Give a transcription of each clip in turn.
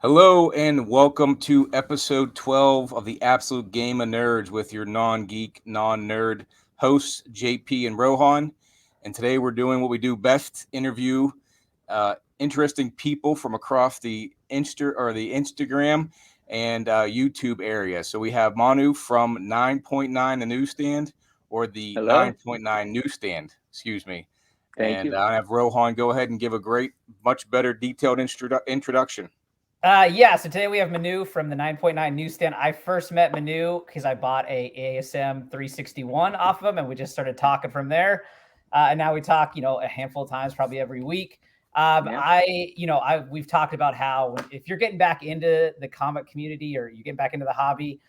Hello and welcome to episode 12 of the Absolute Game of Nerds with your non-geek, non-nerd hosts, JP and Rohan. And today we're doing what we do best, interview interesting people from across the Instagram and YouTube area. So we have Manu from 9.9 the Newsstand, or the Hello. 9.9 Newsstand, excuse me. Thank And you. I have Rohan go ahead and give a great, much better detailed introduction. So today we have Manu from the 9.9 Newsstand. I first met Manu because I bought a ASM 361 off of him, and we just started talking from there. And now we talk, a handful of times, probably every week. Yeah. We've talked about how if you're getting back into the comic community or you get back into the hobby,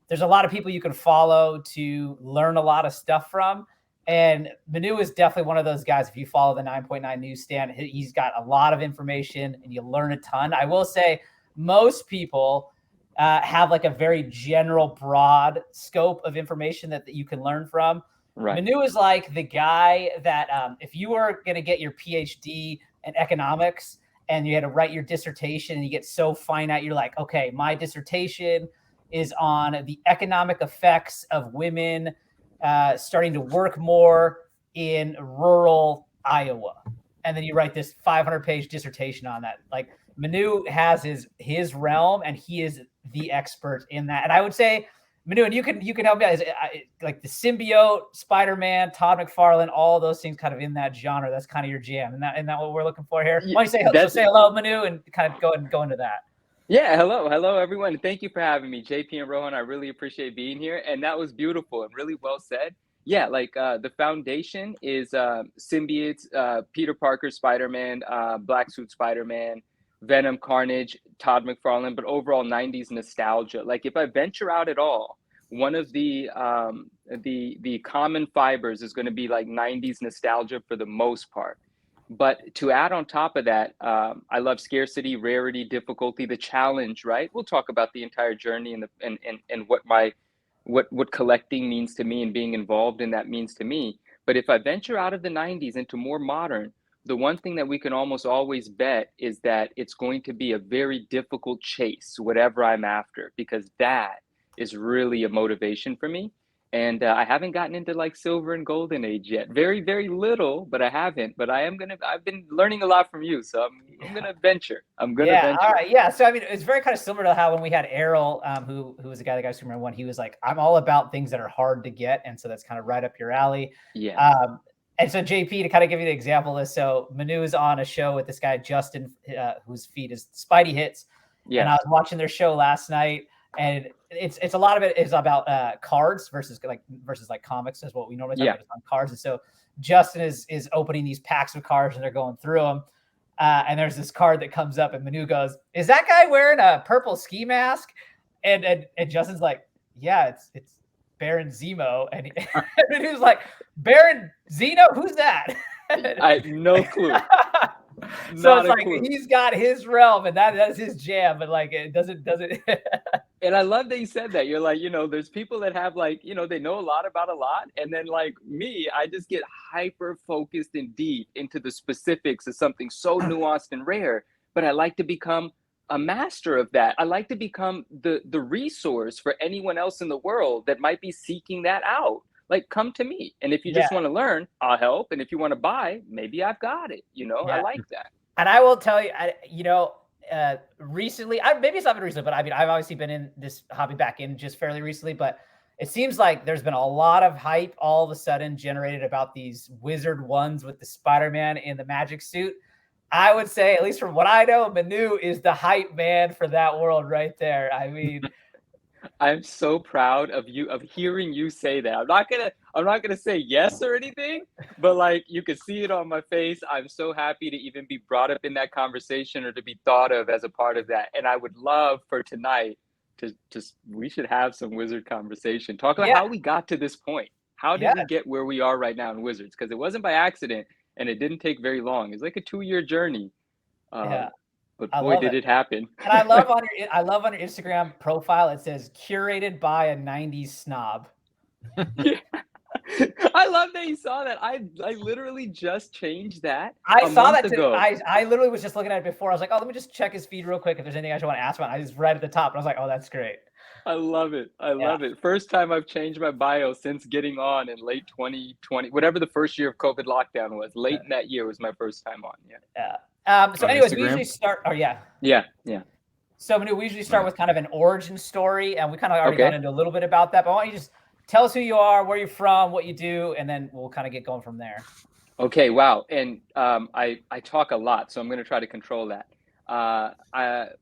there's a lot of people you can follow to learn a lot of stuff from. And Manu is definitely one of those guys. If you follow the 9.9 Newsstand, he's got a lot of information and you learn a ton. I will say most people have like a very general, broad scope of information that you can learn from. Right. Manu is like the guy that if you were going to get your PhD in economics and you had to write your dissertation and you get so finite, you're like, okay, my dissertation is on the economic effects of women starting to work more in rural Iowa. And then you write this 500-page dissertation on that. Like Manu has his realm, and he is the expert in that. And I would say, Manu, and you can help me out. Like the symbiote, Spider-Man, Todd McFarlane, all those things kind of in that genre. That's kind of your jam. Isn't that what we're looking for here? Why don't you say hello, Manu, and kind of go into that. Yeah. Hello, everyone. Thank you for having me, JP and Rohan. I really appreciate being here, and that was beautiful and really well said. Yeah, like the foundation is symbiotes, Peter Parker, Spider-Man, Black Suit Spider-Man, Venom, Carnage, Todd McFarlane, but overall '90s nostalgia. Like if I venture out at all, one of the common fibers is going to be like '90s nostalgia for the most part. But to add on top of that, I love scarcity, rarity, difficulty, the challenge. Right? We'll talk about the entire journey and what collecting means to me and being involved in that means to me. But if I venture out of the '90s into more modern, the one thing that we can almost always bet is that it's going to be a very difficult chase, whatever I'm after, because that is really a motivation for me. And I haven't gotten into like silver and golden age yet. Very, very little, but I haven't. But I've been learning a lot from you. So I'm gonna venture. I'm gonna Yeah, venture. all right. Yeah. So I mean, it's very kind of similar to how when we had Errol, who was the guy that got Superman 1, he was like, I'm all about things that are hard to get. And so that's kind of right up your alley. Yeah. And so JP, to kind of give you the example is, so Manu is on a show with this guy, Justin, whose feed is Spidey Hits. Yeah. And I was watching their show last night, and it's a lot of it is about cards versus like comics is what we normally talk about on cards. And so Justin is opening these packs of cards and they're going through them. And there's this card that comes up and Manu goes, is that guy wearing a purple ski mask? And Justin's like, yeah, it's Baron Zemo. And Manu's like, Baron Zeno? Who's that? I no clue. So it's like he's got his realm and that's his jam, but like it doesn't And I love that you said that. You're like, there's people that have like, they know a lot about a lot. And then like me, I just get hyper focused and deep into the specifics of something so nuanced and rare. But I like to become a master of that. I like to become the resource for anyone else in the world that might be seeking that out. Like, come to me. And if you just want to learn, I'll help. And if you want to buy, maybe I've got it. I like that. And I will tell you, recently, maybe it's not been recently, but I mean, I've obviously been in this hobby back in just fairly recently, but it seems like there's been a lot of hype all of a sudden generated about these wizard ones with the Spider-Man in the magic suit. I would say, at least from what I know, Manu is the hype man for that world right there. I mean, I'm so proud of you, of hearing you say that. I'm not gonna say yes or anything, but like you could see it on my face. I'm so happy to even be brought up in that conversation or to be thought of as a part of that. And I would love for tonight to just, we should have some wizard conversation. Talk about how we got to this point. How did we get where we are right now in Wizards? Because it wasn't by accident and it didn't take very long. It's like a 2-year journey. But boy, did it happen. And I love on your Instagram profile, it says curated by a 90s snob. Yeah. I love that you saw that. I literally just changed that I a saw month that too. ago. I literally was just looking at it before. I was like, oh, let me just check his feed real quick if there's anything I want to ask about. I just read at the top, and I was like, oh, that's great. I love it. I Yeah. love it. First time I've changed my bio since getting on in late 2020, whatever the first year of COVID lockdown was. Late in that year was my first time on. Yeah. Yeah. So, On anyways, we Instagram? usually start. Oh, yeah. Yeah. So, Manu, we usually start with kind of an origin story, and we kind of already Okay. got into a little bit about that. But I want you to just tell us who you are, where you're from, what you do, and then we'll kind of get going from there. Okay. Wow. And I talk a lot, so I'm going to try to control that.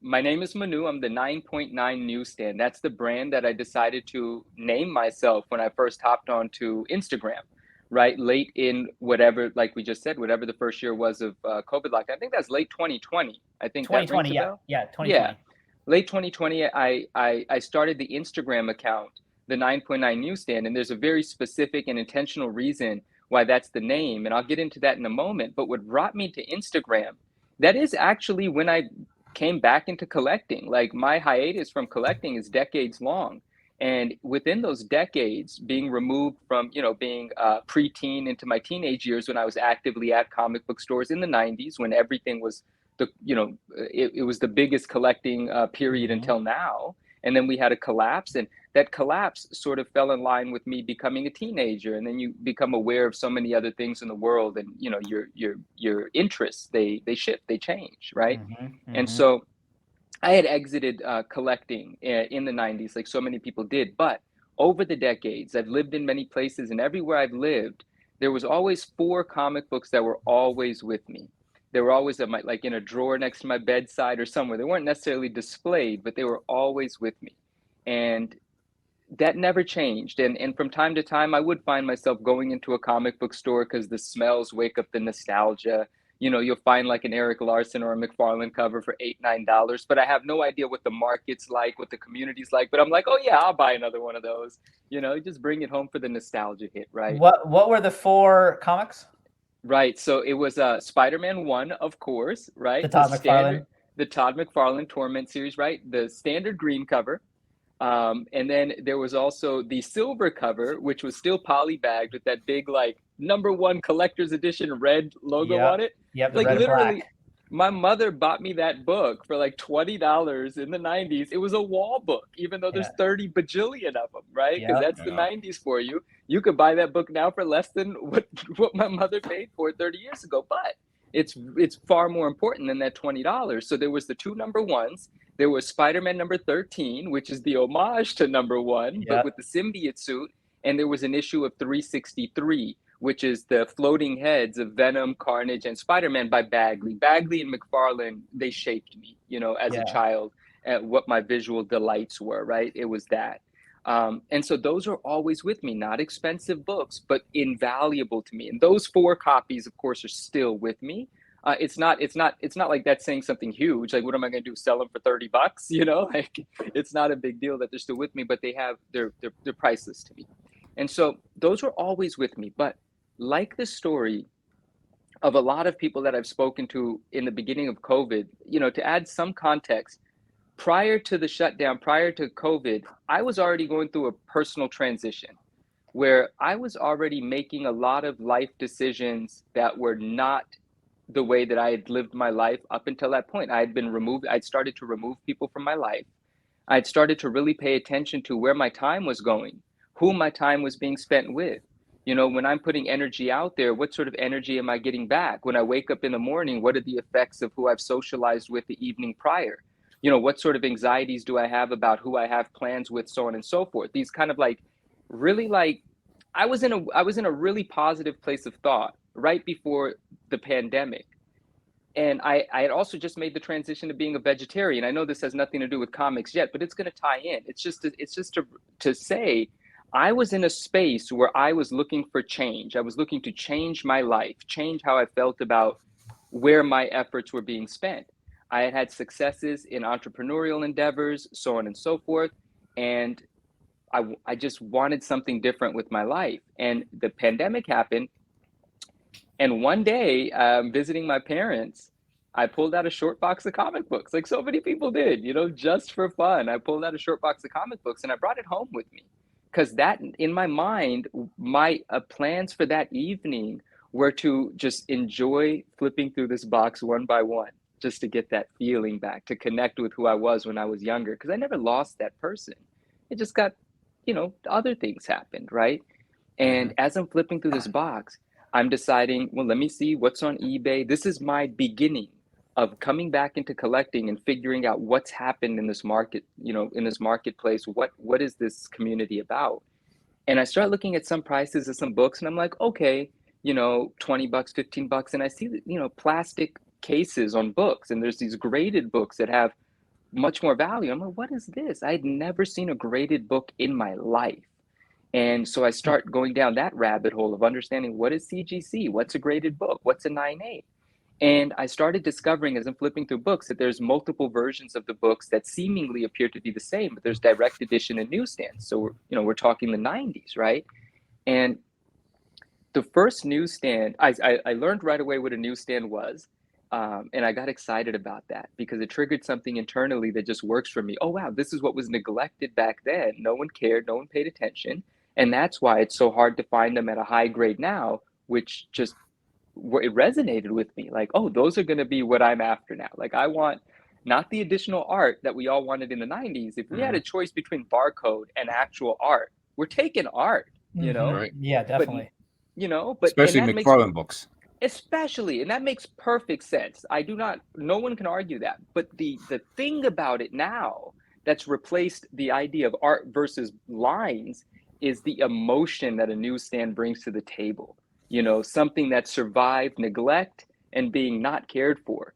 My name is Manu. I'm the 9.9 Newsstand. That's the brand that I decided to name myself when I first hopped onto Instagram, right? Late in whatever, like we just said, whatever the first year was of COVID lockdown. I think that's late 2020. I think that rings 2020, a yeah. bell. Yeah, 2020. Yeah. Late 2020, I started the Instagram account, the 9.9 Newsstand, and there's a very specific and intentional reason why that's the name. And I'll get into that in a moment. But what brought me to Instagram, that is actually when I came back into collecting. Like my hiatus from collecting is decades long. And within those decades, being removed from, being preteen into my teenage years when I was actively at comic book stores in the 90s, when everything was it was the biggest collecting period until now. And then we had a collapse, and that collapse sort of fell in line with me becoming a teenager. And then you become aware of so many other things in the world, and your interests, they shift, they change, right? And so I had exited collecting in the 90s, like so many people did. But over the decades, I've lived in many places, and everywhere I've lived, there was always 4 comic books that were always with me. They were always like in a drawer next to my bedside or somewhere. They weren't necessarily displayed, but they were always with me. And that never changed. And from time to time, I would find myself going into a comic book store because the smells wake up the nostalgia. You'll find like an Eric Larson or a McFarlane cover for $8, $9, but I have no idea what the market's like, what the community's like. But I'm like, oh yeah, I'll buy another one of those. Just bring it home for the nostalgia hit, right? What were the 4 comics? Right. So it was Spider-Man 1, of course, right? The Todd McFarlane. The Todd McFarlane Torment series, right? The standard green cover. And then there was also the silver cover, which was still polybagged with that big, like, #1 collector's edition red logo on it. Yep, the like red and literally, black. my mother bought me that book for like $20 in the 90s. It was a wall book, even though there's 30 bajillion of them, right? Because that's the 90s for you. You could buy that book now for less than what my mother paid for it 30 years ago. But it's far more important than that $20. So there was the 2 #1s. There was Spider-Man #13, which is the homage to #1, but with the symbiote suit. And there was an issue of 363, which is the floating heads of Venom, Carnage, and Spider-Man by Bagley. Bagley and McFarlane, they shaped me, as a child, at what my visual delights were, right? It was that. And so those are always with me, not expensive books, but invaluable to me. And those 4 copies, of course, are still with me. It's not like that's saying something huge. Like, what am I going to do? Sell them for $30? Like, it's not a big deal that they're still with me, but they're priceless to me. And so those are always with me. But like the story of a lot of people that I've spoken to in the beginning of COVID, to add some context, prior to the shutdown, prior to COVID, I was already going through a personal transition where I was already making a lot of life decisions that were not the way that I had lived my life up until that point. I had been removed. I'd started to remove people from my life. I'd started to really pay attention to where my time was going, who my time was being spent with. When I'm putting energy out there, what sort of energy am I getting back? When I wake up in the morning, what are the effects of who I've socialized with the evening prior? What sort of anxieties do I have about who I have plans with, so on and so forth. These kind of like, really like, I was in a really positive place of thought right before the pandemic. And I had also just made the transition to being a vegetarian. I know this has nothing to do with comics yet, but it's going to tie in. It's just to say, I was in a space where I was looking for change. I was looking to change my life, change how I felt about where my efforts were being spent. I had had successes in entrepreneurial endeavors, so on and so forth. And I just wanted something different with my life. And the pandemic happened. And one day, visiting my parents, I pulled out a short box of comic books, like so many people did, just for fun. I pulled out a short box of comic books and I brought it home with me because that in my mind, my plans for that evening were to just enjoy flipping through this box one by one, just to get that feeling back, to connect with who I was when I was younger, because I never lost that person. It just got, other things happened, right? And as I'm flipping through this box, I'm deciding, well, let me see what's on eBay. This is my beginning of coming back into collecting and figuring out what's happened in this market, in this marketplace. What is this community about? And I start looking at some prices of some books, and I'm like, okay, $20, $15, and I see, plastic cases on books, and there's these graded books that have much more value. I'm like, what is this? I had never seen a graded book in my life. And so I start going down that rabbit hole of understanding, what is CGC? What's a graded book? What's a 9.8? And I started discovering, as I'm flipping through books, that there's multiple versions of the books that seemingly appear to be the same, but there's direct edition and newsstands. So we're talking the 90s, right? And the first newsstand, I learned right away what a newsstand was. And I got excited about that because it triggered something internally that just works for me. Oh, wow, this is what was neglected back then. No one cared, no one paid attention. And that's why it's so hard to find them at a high grade now, which just, it resonated with me. Like, oh, those are going to be what I'm after now. Like, I want not the additional art that we all wanted in the 90s. If we had a choice between barcode and actual art, we're taking art, Right. Yeah, definitely. But especially and that makes McFarlane books. especially, and that makes perfect sense. No one can argue that. But the thing about it now that's replaced the idea of art versus lines is the emotion that a newsstand brings to the table. Something that survived neglect and being not cared for.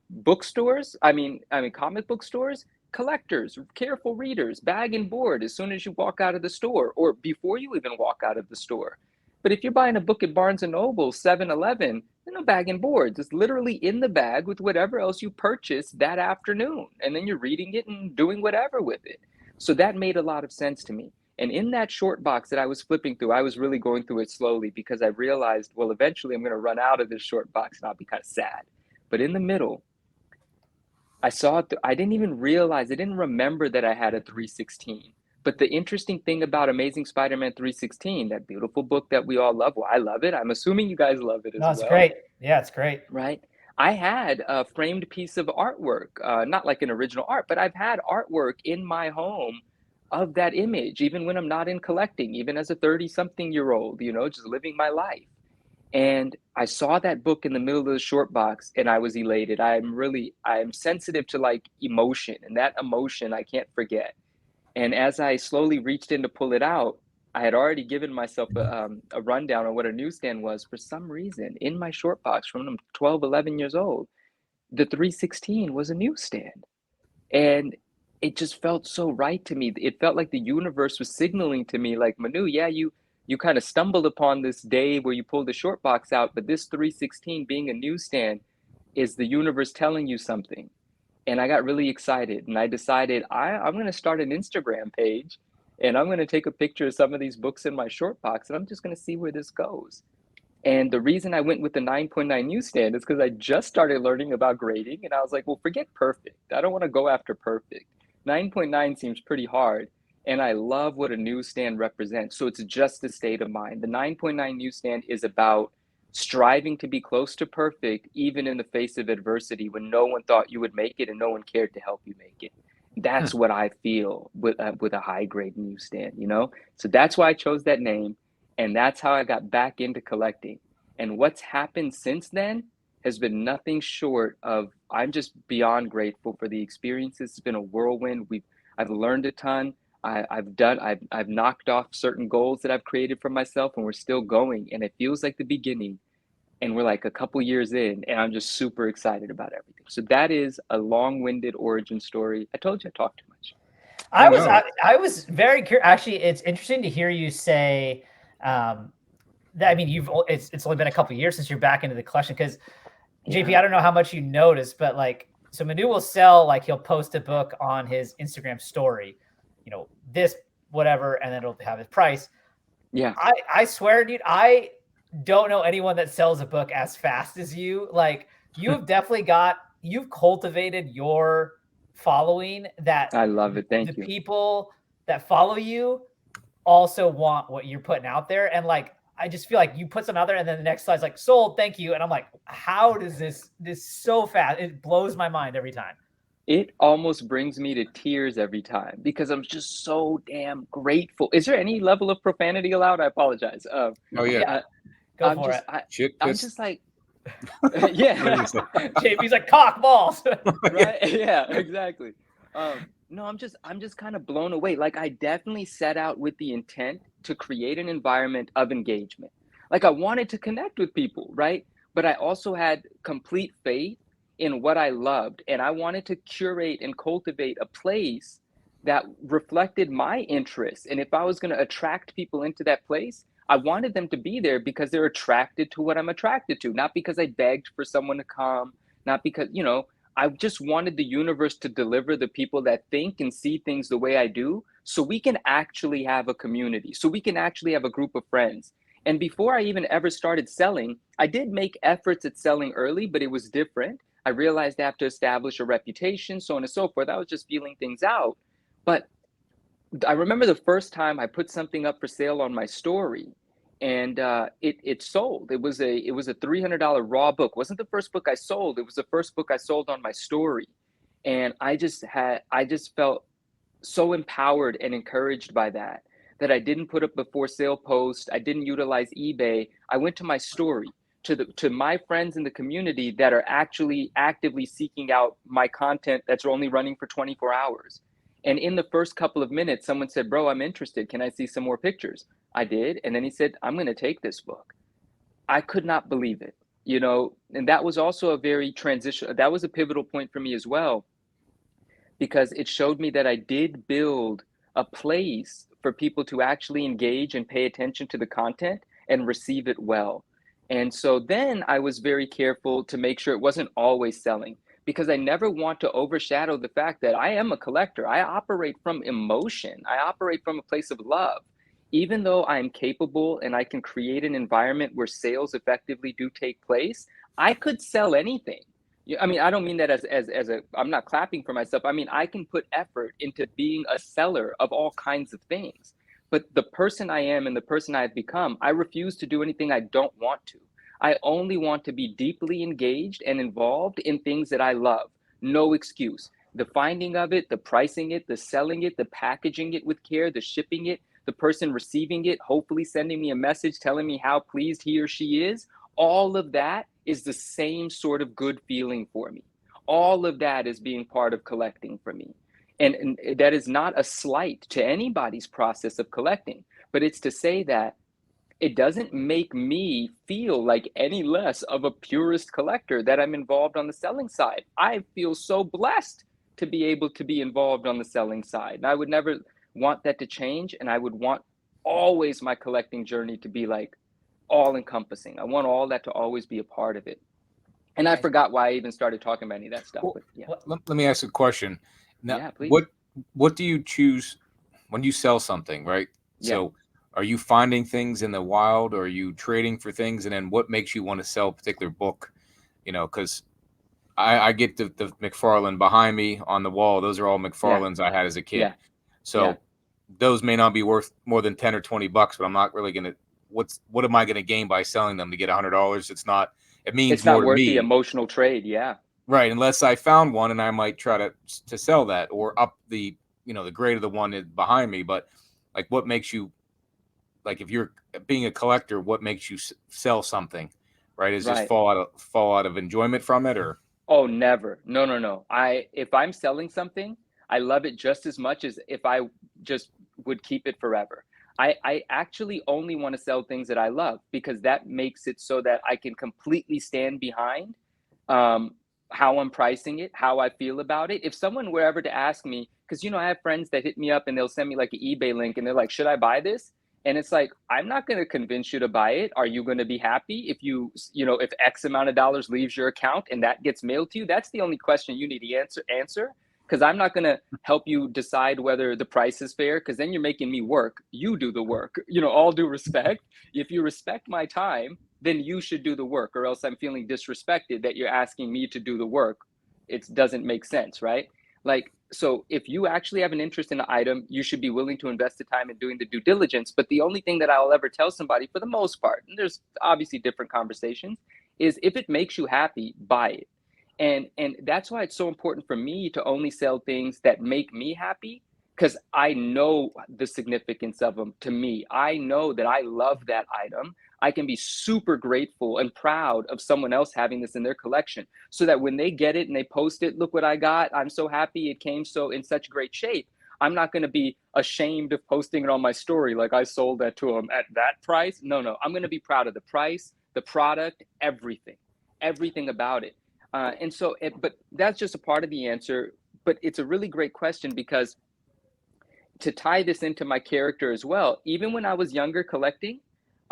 Bookstores, comic book stores, collectors, careful readers, bag and board as soon as you walk out of the store or before you even walk out of the store. But if you're buying a book at Barnes and Noble, 7-Eleven, there's no bag and boards. It's literally in the bag with whatever else you purchased that afternoon. And then you're reading it and doing whatever with it. So that made a lot of sense to me. And in that short box that I was flipping through, I was really going through it slowly because I realized, well, eventually I'm going to run out of this short box and I'll be kind of sad. But in the middle, I saw it. I didn't even realize, I didn't remember that I had a 316. But the interesting thing about Amazing Spider-Man 316, that beautiful book that we all love, well, I love it. I'm assuming you guys love it as No, it's well. great. Yeah, it's great. Right? I had a framed piece of artwork, not like an original art, but I've had artwork in my home of that image, even when I'm not in collecting, even as a 30-something-year-old, just living my life. And I saw that book in the middle of the short box and I was elated. I am sensitive to like emotion, and that emotion I can't forget. And as I slowly reached in to pull it out, I had already given myself a rundown on what a newsstand was. For some reason, in my short box from when I'm 12, 11 years old, the 316 was a newsstand. And it just felt so right to me. It felt like the universe was signaling to me, like, Manu, yeah, you kind of stumbled upon this day where you pulled the short box out, but this 316 being a newsstand is the universe telling you something. And I got really excited and I decided I'm going to start an Instagram page and I'm going to take a picture of some of these books in my short box and I'm just going to see where this goes. And the reason I went with the 9.9 newsstand is because I just started learning about grading and I was like, well, forget perfect. I don't want to go after perfect. 9.9 seems pretty hard. And I love what a newsstand represents. So it's just a state of mind. The 9.9 newsstand is about striving to be close to perfect, even in the face of adversity when no one thought you would make it and no one cared to help you make it. That's what I feel with a high grade newsstand, So that's why I chose that name. And that's how I got back into collecting. And what's happened since then has been nothing short of, I'm just beyond grateful for the experiences. It's been a whirlwind. I've learned a ton. I've knocked off certain goals that I've created for myself, and we're still going. And it feels like the beginning. And we're like a couple years in, and I'm just super excited about everything. So that is a long-winded origin story. I told you I talked too much. I was very curious. Actually, it's interesting to hear you say that. I mean, it's only been a couple of years since you're back into the collection because JP, I don't know how much you noticed, but like, so Manu will sell, like he'll post a book on his Instagram story, this whatever, and then it'll have his price. Yeah. I swear, dude, I don't know anyone that sells a book as fast as you. Like, you've cultivated your following that I love it. Thank you. The people that follow you also want what you're putting out there. And like, I just feel like you put some out there and then the next slide's like sold, thank you. And I'm like, how does this so fast? It blows my mind every time. It almost brings me to tears every time because I'm just so damn grateful. Is there any level of profanity allowed? I apologize. Oh yeah, Go for it. shit, I'm piss. just like, yeah. JP's like cock balls. Right? Yeah, exactly. No, I'm just kind of blown away. Like I definitely set out with the intent to create an environment of engagement. Like I wanted to connect with people, right? But I also had complete faith in what I loved, and I wanted to curate and cultivate a place that reflected my interests. And if I was going to attract people into that place, I wanted them to be there because they're attracted to what I'm attracted to, not because I begged for someone to come, not because, I just wanted the universe to deliver the people that think and see things the way I do, so we can actually have a community, so we can actually have a group of friends. And before I even ever started selling, I did make efforts at selling early, but it was different. I realized I have to establish a reputation, so on and so forth. I was just feeling things out. But I remember the first time I put something up for sale on my story, and it sold. It was a $300 raw book. It wasn't the first book I sold. It was the first book I sold on my story, and I just felt so empowered and encouraged by that I didn't put up a for sale post. I didn't utilize eBay. I went to my story, to my friends in the community that are actually actively seeking out my content that's only running for 24 hours. And in the first couple of minutes, someone said, "Bro, I'm interested. Can I see some more pictures?" I did. And then he said, "I'm going to take this book." I could not believe it, and that was also a very transition. That was a pivotal point for me as well, because it showed me that I did build a place for people to actually engage and pay attention to the content and receive it well. And so then I was very careful to make sure it wasn't always selling, because I never want to overshadow the fact that I am a collector. I operate from emotion, I operate from a place of love. Even though I'm capable and I can create an environment where sales effectively do take place, I could sell anything. Yeah, I mean, I don't mean that as a, I'm not clapping for myself. I mean, I can put effort into being a seller of all kinds of things. But the person I am and the person I've become, I refuse to do anything I don't want to. I only want to be deeply engaged and involved in things that I love. No excuse. The finding of it, the pricing it, the selling it, the packaging it with care, the shipping it, the person receiving it, hopefully sending me a message telling me how pleased he or she is. All of that is the same sort of good feeling for me. All of that is being part of collecting for me. And that is not a slight to anybody's process of collecting, but it's to say that it doesn't make me feel like any less of a purist collector that I'm involved on the selling side. I feel so blessed to be able to be involved on the selling side. And I would never want that to change. And I would want always my collecting journey to be like all encompassing. I want all that to always be a part of it. And I forgot why I even started talking about any of that stuff. Well, but yeah. let me ask a question. Now, Yeah, please. what do you choose when you sell something, right? Yeah. So are you finding things in the wild, or are you trading for things? And then what makes you want to sell a particular book? Because I get the McFarlane behind me on the wall. Those are all McFarlanes I had as a kid. Yeah. So Yeah. those may not be worth more than 10 or 20 bucks, but I'm not really going to, what am I going to gain by selling them to get $100? It means It's more not to worth me. the emotional trade. Yeah. Right, unless I found one, and I might try to sell that or up the the grade of the one behind me. But like, what makes you, like, if you're being a collector, what makes you sell something, right? Is just Right. fall out of enjoyment from it, or Oh, never. No, no, no. If I'm selling something, I love it just as much as if I just would keep it forever. I actually only want to sell things that I love, because that makes it so that I can completely stand behind um, how I'm pricing it, how I feel about it. If someone were ever to ask me, because I have friends that hit me up and they'll send me like an eBay link and they're like, "Should I buy this?" And it's like, I'm not going to convince you to buy it. Are you going to be happy if if X amount of dollars leaves your account and that gets mailed to you? That's the only question you need to answer. Because I'm not going to help you decide whether the price is fair, because then you're making me work. You do the work. All due respect. If you respect my time, then you should do the work, or else I'm feeling disrespected that you're asking me to do the work. It doesn't make sense, right? Like, so if you actually have an interest in an item, you should be willing to invest the time in doing the due diligence. But the only thing that I'll ever tell somebody, for the most part, and there's obviously different conversations, is if it makes you happy, buy it. And that's why it's so important for me to only sell things that make me happy, because I know the significance of them to me. I know that I love that item. I can be super grateful and proud of someone else having this in their collection, so that when they get it and they post it, look what I got, I'm so happy it came so in such great shape. I'm not going to be ashamed of posting it on my story like I sold that to them at that price. No, I'm going to be proud of the price, the product, everything about it. But that's just a part of the answer. But it's a really great question, because to tie this into my character as well, even when I was younger collecting,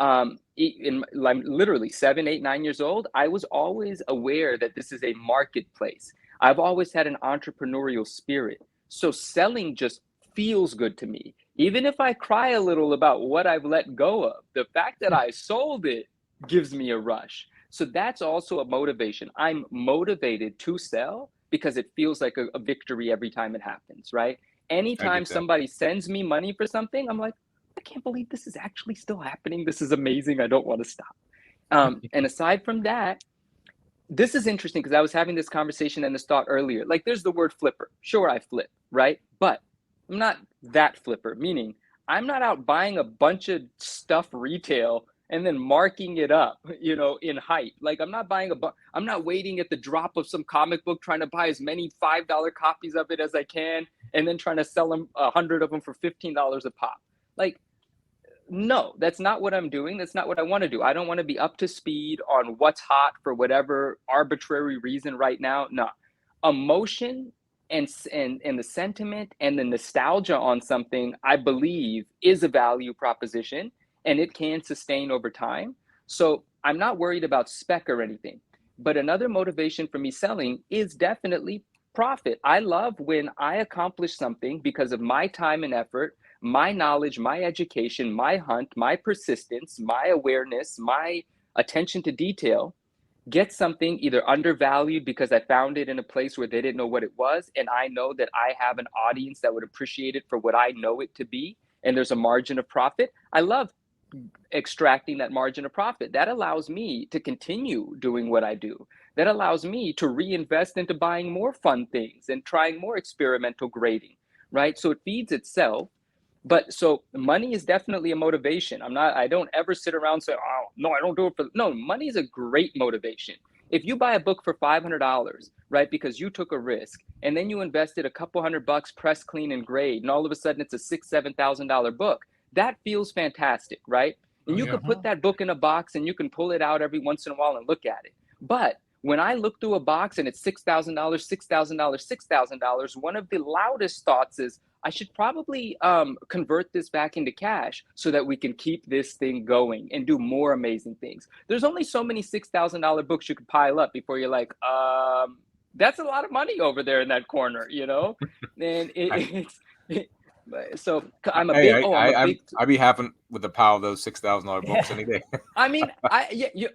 I'm literally 7, 8, 9 years old, I was always aware that this is a marketplace. I've always had an entrepreneurial spirit. So selling just feels good to me. Even if I cry a little about what I've let go of, the fact that I sold it gives me a rush. So that's also a motivation. I'm motivated to sell because it feels like a victory every time it happens, right? Anytime somebody sends me money for something, I'm like, I can't believe this is actually still happening. This is amazing. I don't want to stop. And aside from that, this is interesting because I was having this conversation and this thought earlier. Like, there's the word flipper. Sure, I flip, right? But I'm not that flipper, meaning I'm not out buying a bunch of stuff retail and then marking it up, in hype. Like, I'm not buying I'm not waiting at the drop of some comic book trying to buy as many $5 copies of it as I can and then trying to sell them 100 of them for $15 a pop. Like, no, that's not what I'm doing. That's not what I want to do. I don't want to be up to speed on what's hot for whatever arbitrary reason right now. No, emotion and the sentiment and the nostalgia on something, I believe, is a value proposition, and it can sustain over time. So I'm not worried about spec or anything. But another motivation for me selling is definitely profit. I love when I accomplish something because of my time and effort, my knowledge, my education, my hunt, my persistence, my awareness, my attention to detail, get something either undervalued because I found it in a place where they didn't know what it was, and I know that I have an audience that would appreciate it for what I know it to be, and there's a margin of profit. I love extracting that margin of profit. That allows me to continue doing what I do. That allows me to reinvest into buying more fun things and trying more experimental grading, right? So it feeds itself. But so money is definitely a motivation. I don't ever sit around and say, oh, no, I don't do it for, no, money is a great motivation. If you buy a book for $500, right, because you took a risk, and then you invested a couple $100, press, clean, and grade, and all of a sudden it's a $6,000, $7,000 book, that feels fantastic, right? And you could put that book in a box and you can pull it out every once in a while and look at it. But when I look through a box and it's $6,000, $6,000, $6,000, one of the loudest thoughts is, I should probably convert this back into cash so that we can keep this thing going and do more amazing things. There's only so many $6,000 books you could pile up before you're like, that's a lot of money over there in that corner, And so I'm a big. I'd be having with a pile of those $6,000 books any day. I mean,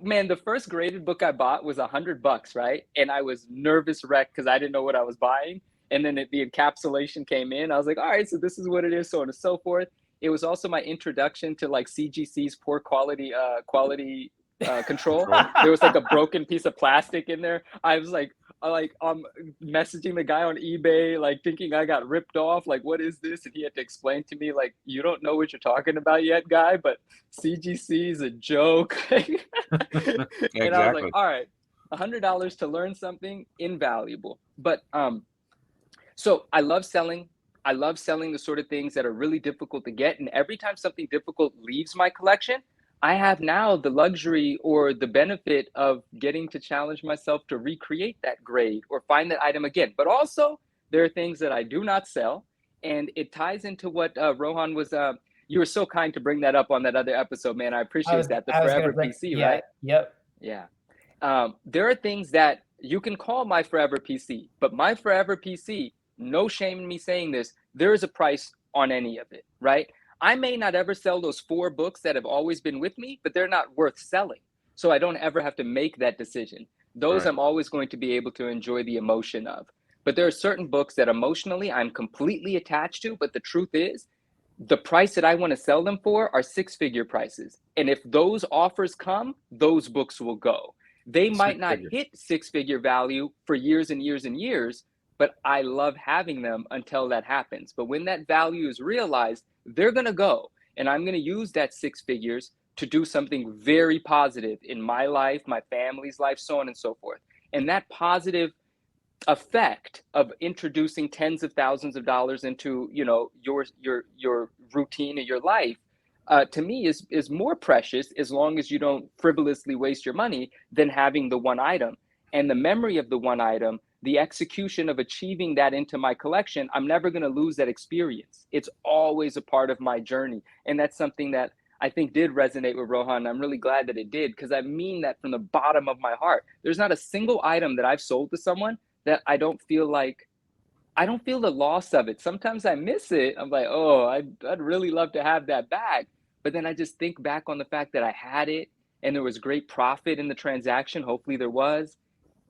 man, the first graded book I bought was $100, right? And I was nervous wreck because I didn't know what I was buying. And then the encapsulation came in. I was like, all right, so this is what it is, so on and so forth. It was also my introduction to like CGC's poor quality control. There was like a broken piece of plastic in there. I was like messaging the guy on eBay, like thinking I got ripped off. Like, what is this? And he had to explain to me, like, you don't know what you're talking about yet, guy, but CGC is a joke. And I was like, all right, $100 to learn something, invaluable. But so I love selling. I love selling the sort of things that are really difficult to get. And every time something difficult leaves my collection, I have now the luxury or the benefit of getting to challenge myself to recreate that grade or find that item again. But also, there are things that I do not sell. And it ties into what Rohan was, you were so kind to bring that up on that other episode, man. I appreciate that. The Forever PC, right? Yep. Yeah. There are things that you can call my Forever PC, but my Forever PC, no shame in me saying this, there is a price on any of it, right? I may not ever sell those 4 books that have always been with me, but they're not worth selling. So I don't ever have to make that decision. Those I'm always going to be able to enjoy the emotion of. But there are certain books that emotionally I'm completely attached to, but the truth is, the price that I want to sell them for are six-figure prices. And if those offers come, those books will go. They might not hit six-figure value for years and years and years, but I love having them until that happens. But when that value is realized, they're going to go. And I'm going to use that six figures to do something very positive in my life, my family's life, so on and so forth. And that positive effect of introducing tens of thousands of dollars into, you know, your routine of your life, to me is more precious, as long as you don't frivolously waste your money, than having the one item. And the memory of the one item, the execution of achieving that into my collection, I'm never going to lose that experience. It's always a part of my journey. And that's something that I think did resonate with Rohan. I'm really glad that it did, because I mean that from the bottom of my heart. There's not a single item that I've sold to someone that I don't feel the loss of it. Sometimes I miss it. I'm like, oh, I'd really love to have that back. But then I just think back on the fact that I had it and there was great profit in the transaction. Hopefully there was.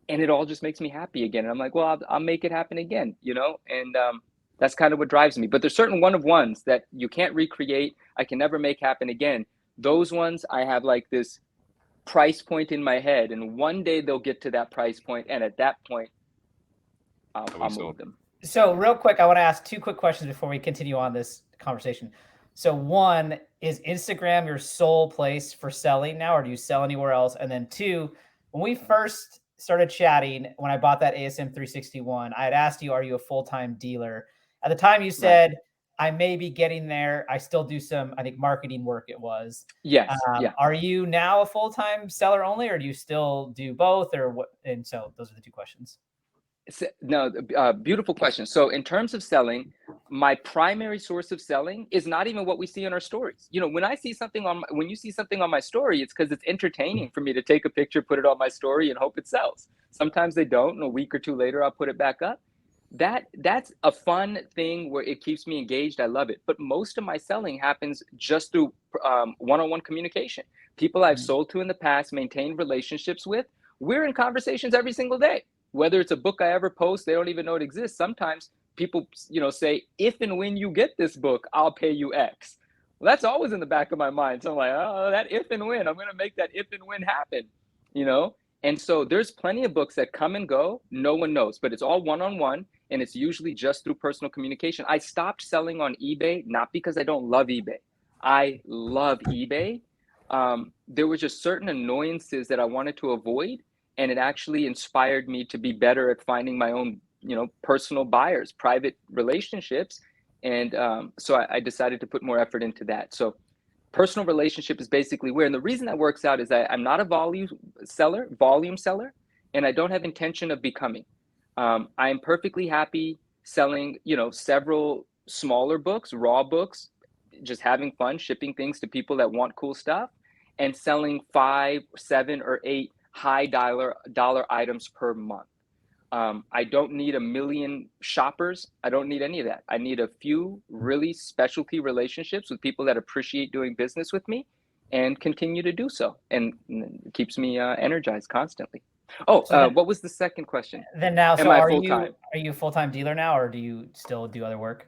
And it all just makes me happy again. And I'm like, well, I'll make it happen again, you know? And that's kind of what drives me. But there's certain one of ones that you can't recreate. I can never make happen again. Those ones, I have like this price point in my head. And one day they'll get to that price point. And at that point, I'll move them. So real quick, I want to ask two quick questions before we continue on this conversation. So one, is Instagram your sole place for selling now, or do you sell anywhere else? And then two, when we first started chatting, when I bought that ASM 361, I had asked you, are you a full-time dealer? At the time you said, I may be getting there. I still do some, I think, marketing work it was. Yes. Yeah. Are you now a full-time seller only, or do you still do both, or what? And so those are the two questions. No, beautiful question. So in terms of selling, my primary source of selling is not even what we see in our stories. You know, when you see something on my story, it's because it's entertaining for me to take a picture, put it on my story, and hope it sells. Sometimes they don't, and a week or two later, I'll put it back up. That's a fun thing where it keeps me engaged. I love it. But most of my selling happens just through one-on-one communication. People I've sold to in the past, maintained relationships with, we're in conversations every single day. Whether it's a book I ever post, they don't even know it exists. Sometimes people, you know, say, if and when you get this book, I'll pay you X. Well, that's always in the back of my mind. So I'm like, oh, that if and when, I'm going to make that if and when happen, you know? And so there's plenty of books that come and go. No one knows, but it's all one-on-one. And it's usually just through personal communication. I stopped selling on eBay, not because I don't love eBay. I love eBay. There were just certain annoyances that I wanted to avoid. And it actually inspired me to be better at finding my own, you know, personal buyers, private relationships. And so I decided to put more effort into that. So personal relationship is basically where, and the reason that works out is I'm not a volume seller, and I don't have intention of becoming. I am perfectly happy selling, you know, several smaller books, raw books, just having fun, shipping things to people that want cool stuff, and selling 5, 7, or 8 high dollar items per month. I don't need a million shoppers. I don't need any of that. I need a few really specialty relationships with people that appreciate doing business with me and continue to do so. And it keeps me energized constantly. Oh, so what was the second question? Then now, so are you a full-time dealer now, or do you still do other work?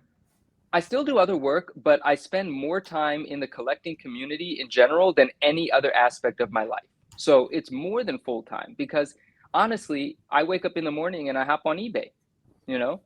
I still do other work, but I spend more time in the collecting community in general than any other aspect of my life. So it's more than full-time, because honestly, I wake up in the morning and I hop on eBay, you know,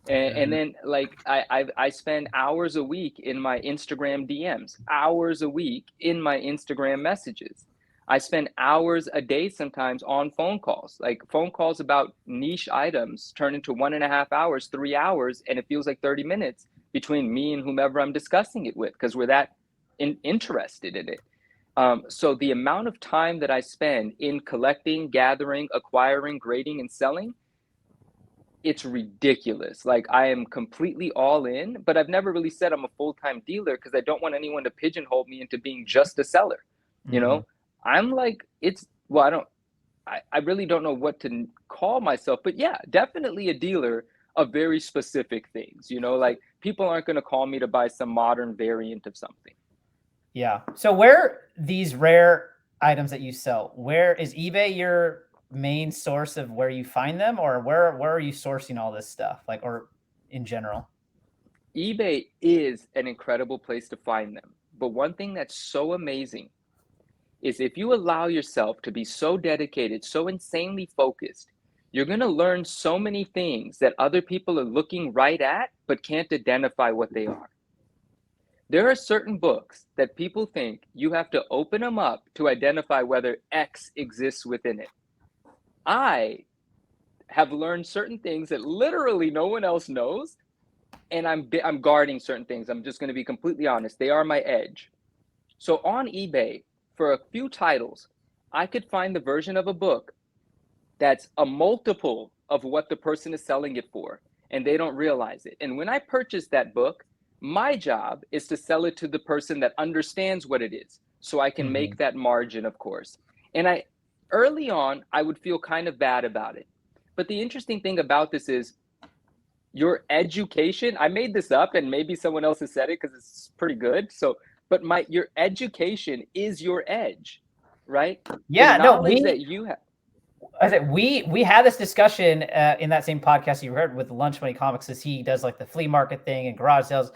and then like I spend hours a week in my Instagram DMs, hours a week in my Instagram messages. I spend hours a day sometimes on phone calls, like phone calls about niche items turn into 1.5 hours, 3 hours, and it feels like 30 minutes between me and whomever I'm discussing it with, because we're that interested in it. So the amount of time that I spend in collecting, gathering, acquiring, grading, and selling, it's ridiculous. Like, I am completely all in, but I've never really said I'm a full-time dealer because I don't want anyone to pigeonhole me into being just a seller. You know, I'm like, I really don't know what to call myself, but yeah, definitely a dealer of very specific things. You know, like people aren't going to call me to buy some modern variant of something. Yeah. So where these rare items that you sell, where is eBay your main source of where you find them, or where are you sourcing all this stuff, like, or in general? eBay is an incredible place to find them. But one thing that's so amazing is if you allow yourself to be so dedicated, so insanely focused, you're going to learn so many things that other people are looking right at but can't identify what they are. There are certain books that people think you have to open them up to identify whether X exists within it. I have learned certain things that literally no one else knows, and I'm guarding certain things. I'm just going to be completely honest. They are my edge. So on eBay, for a few titles, I could find the version of a book that's a multiple of what the person is selling it for, and they don't realize it. And when I purchase that book, my job is to sell it to the person that understands what it is, so I can make that margin, of course. And early on, I would feel kind of bad about it. But the interesting thing about this is your education. I made this up, and maybe someone else has said it because it's pretty good. But your education is your edge, right? Yeah, the knowledge that you have. I said we had this discussion in that same podcast you heard with Lunch Money Comics, as he does like the flea market thing and garage sales,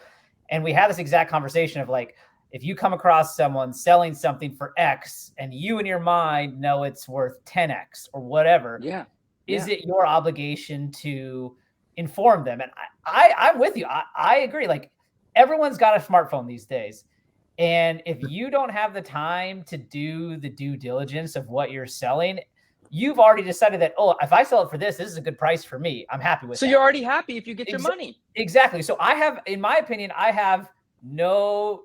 and we had this exact conversation of like, if you come across someone selling something for X and you in your mind know it's worth 10X or whatever, is it your obligation to inform them? And I'm with you. I agree. Like, everyone's got a smartphone these days. And if you don't have the time to do the due diligence of what you're selling, you've already decided that, oh, if I sell it for this is a good price for me. I'm happy with it. So you're already happy if you get your money. Exactly. So I have, in my opinion, I have no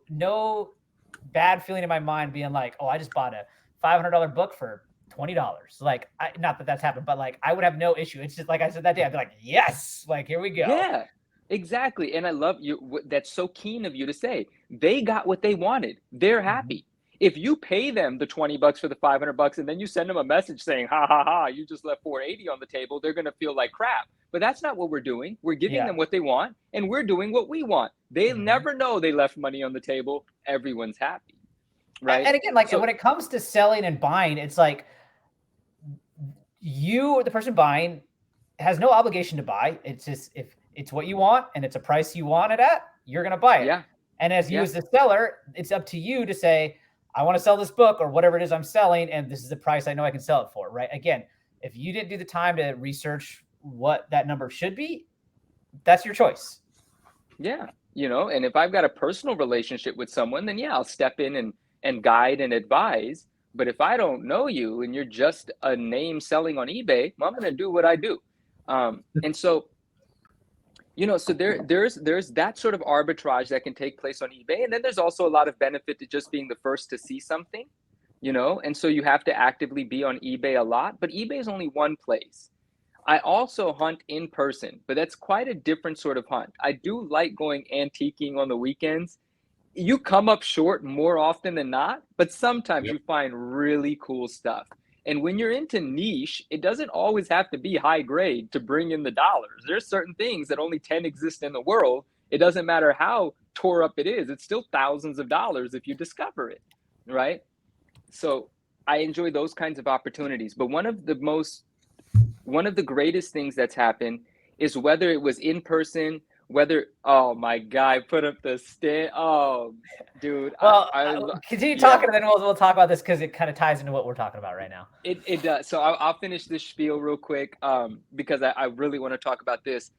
bad feeling in my mind being like, oh, I just bought a $500 book for $20. Like, not that that's happened, but like, I would have no issue. It's just like I said that day, I'd be like, yes, like, here we go. Yeah, exactly. And I love you. That's so keen of you to say. They got what they wanted. They're happy. If you pay them the $20 for the $500 and then you send them a message saying, ha, ha, ha, you just left $480 on the table, they're going to feel like crap. But that's not what we're doing. We're giving them what they want, and we're doing what we want. They'll never know they left money on the table. Everyone's happy, right? And again, like, when it comes to selling and buying, it's like, you, the person buying, has no obligation to buy. It's just, if it's what you want and it's a price you want it at, you're going to buy it. Yeah. And as you as the seller, it's up to you to say, I want to sell this book or whatever it is I'm selling, and this is the price I know I can sell it for, right? Again, if you didn't do the time to research what that number should be, that's your choice. Yeah. And if I've got a personal relationship with someone, then I'll step in and guide and advise. But if I don't know you and you're just a name selling on eBay, well, I'm going to do what I do. And so, so there's that sort of arbitrage that can take place on eBay. And then there's also a lot of benefit to just being the first to see something, and so you have to actively be on eBay a lot, but eBay is only one place. I also hunt in person, but that's quite a different sort of hunt. I do like going antiquing on the weekends. You come up short more often than not, but sometimes you find really cool stuff. And when you're into niche, it doesn't always have to be high grade to bring in the dollars. There's certain things that only 10 exist in the world. It doesn't matter how tore up it is. It's still thousands of dollars if you discover it, right? So I enjoy those kinds of opportunities. But one of the greatest things that's happened is, whether it was in person, oh my guy put up the stand. Oh, dude. Well, continue talking, and then we'll talk about this, because it kind of ties into what we're talking about right now. It does. So I'll finish this spiel real quick, because I really want to talk about this.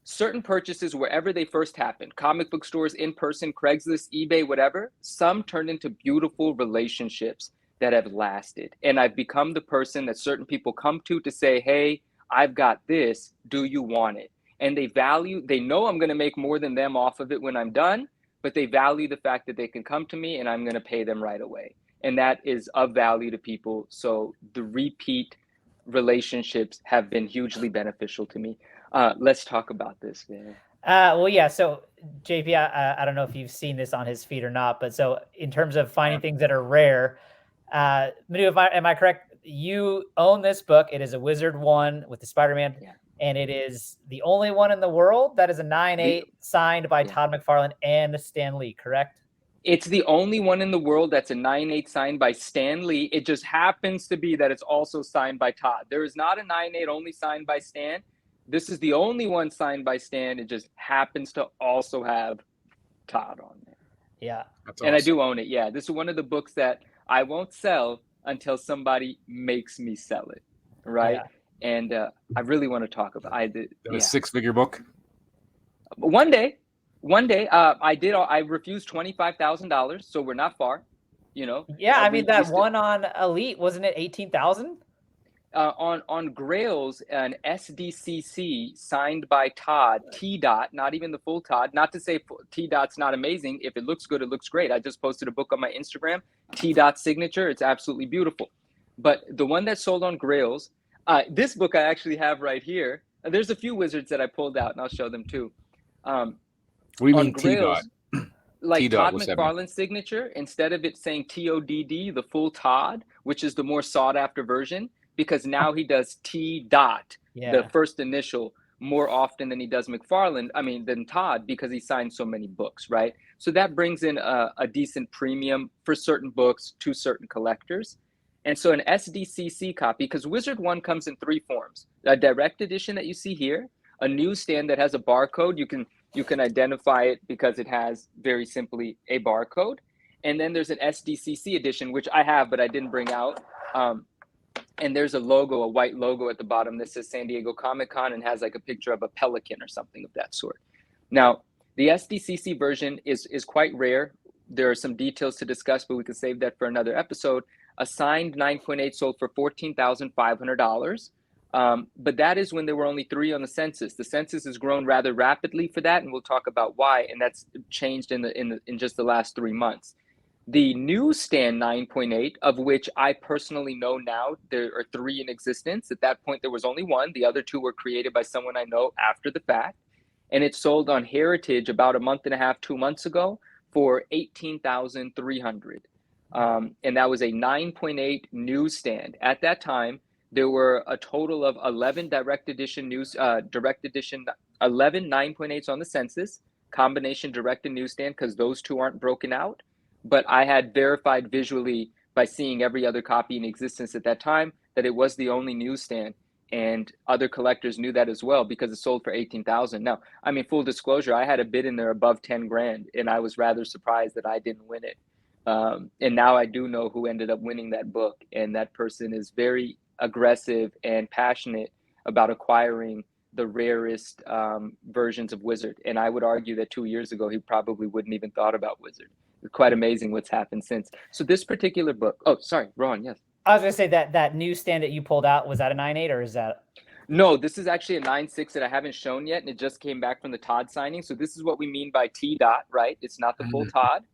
Certain purchases, wherever they first happened, comic book stores, in person, Craigslist, eBay, whatever, some turned into beautiful relationships that have lasted. And I've become the person that certain people come to say, hey, I've got this. Do you want it? And they know I'm going to make more than them off of it when I'm done, but they value the fact that they can come to me and I'm going to pay them right away. And that is of value to people. So the repeat relationships have been hugely beneficial to me. Let's talk about this, man. Well, yeah. So JP, I don't know if you've seen this on his feed or not, but so in terms of finding things that are rare, Manu, am I correct? You own this book. It is a Wizard 1 with the Spider-Man. Yeah. And it is the only one in the world that is a 9.8 signed by Todd McFarlane and Stan Lee, correct? It's the only one in the world that's a 9.8 signed by Stan Lee. It just happens to be that it's also signed by Todd. There is not a 9.8 only signed by Stan. This is the only one signed by Stan. It just happens to also have Todd on there. Yeah. That's and awesome. I do own it. Yeah, this is one of the books that I won't sell until somebody makes me sell it, right? Yeah. And I really want to talk about. I did. A Yeah. 6-figure book. One day, I refused $25,000, so we're not far. You know. Yeah, I mean that one on Elite, wasn't it 18,000? On Grails, an SDCC signed by Todd, T Dot, not even the full Todd. Not to say T Dot's not amazing. If it looks good, it looks great. I just posted a book on my Instagram, T Dot signature. It's absolutely beautiful. But the one that sold on Grails, this book I actually have right here. There's a few wizards that I pulled out, and I'll show them too. What do you on mean T Dot? Grails, like T-Dot, Todd what's that mean? McFarlane's signature, instead of it saying TODD, the full Todd, which is the more sought after version, because now he does T Dot, Yeah. the first initial, more often than he does than Todd, because he signed so many books, right? So that brings in a decent premium for certain books to certain collectors. And so an SDCC copy, because Wizard 1 comes in 3 forms: a direct edition that you see here, a newsstand that has a barcode. You can identify it because it has very simply a barcode. And then there's an SDCC edition, which I have, but I didn't bring out. And there's a logo, a white logo at the bottom that says San Diego Comic-Con and has like a picture of a pelican or something of that sort. Now, the SDCC version is quite rare. There are some details to discuss, but we can save that for another episode. A signed 9.8 sold for $14,500. But that is when there were only 3 on the census. The census has grown rather rapidly for that, and we'll talk about why. And that's changed in just the last 3 months. The newsstand 9.8, of which I personally know now there are 3 in existence. At that point, there was only 1. The other 2 were created by someone I know after the fact. And it sold on Heritage about a month and a half, 2 months ago for $18,300. And that was a 9.8 newsstand. At that time, there were a total of 11 direct edition 11 9.8s on the census, combination direct and newsstand, because those 2 aren't broken out. But I had verified visually by seeing every other copy in existence at that time that it was the only newsstand, and other collectors knew that as well because it sold for $18,000. Now, I mean, full disclosure, I had a bid in there above 10 grand, and I was rather surprised that I didn't win it. And now I do know who ended up winning that book, and that person is very aggressive and passionate about acquiring the rarest versions of Wizard. And I would argue that 2 years ago, he probably wouldn't even thought about Wizard. It's quite amazing what's happened since. So this particular book, oh, sorry, Ron, yes. I was going to say that newsstand that you pulled out, was that a 9.8 or is that? No, this is actually a 9.6 that I haven't shown yet, and it just came back from the Todd signing. So this is what we mean by T Dot, right? It's not the full Todd,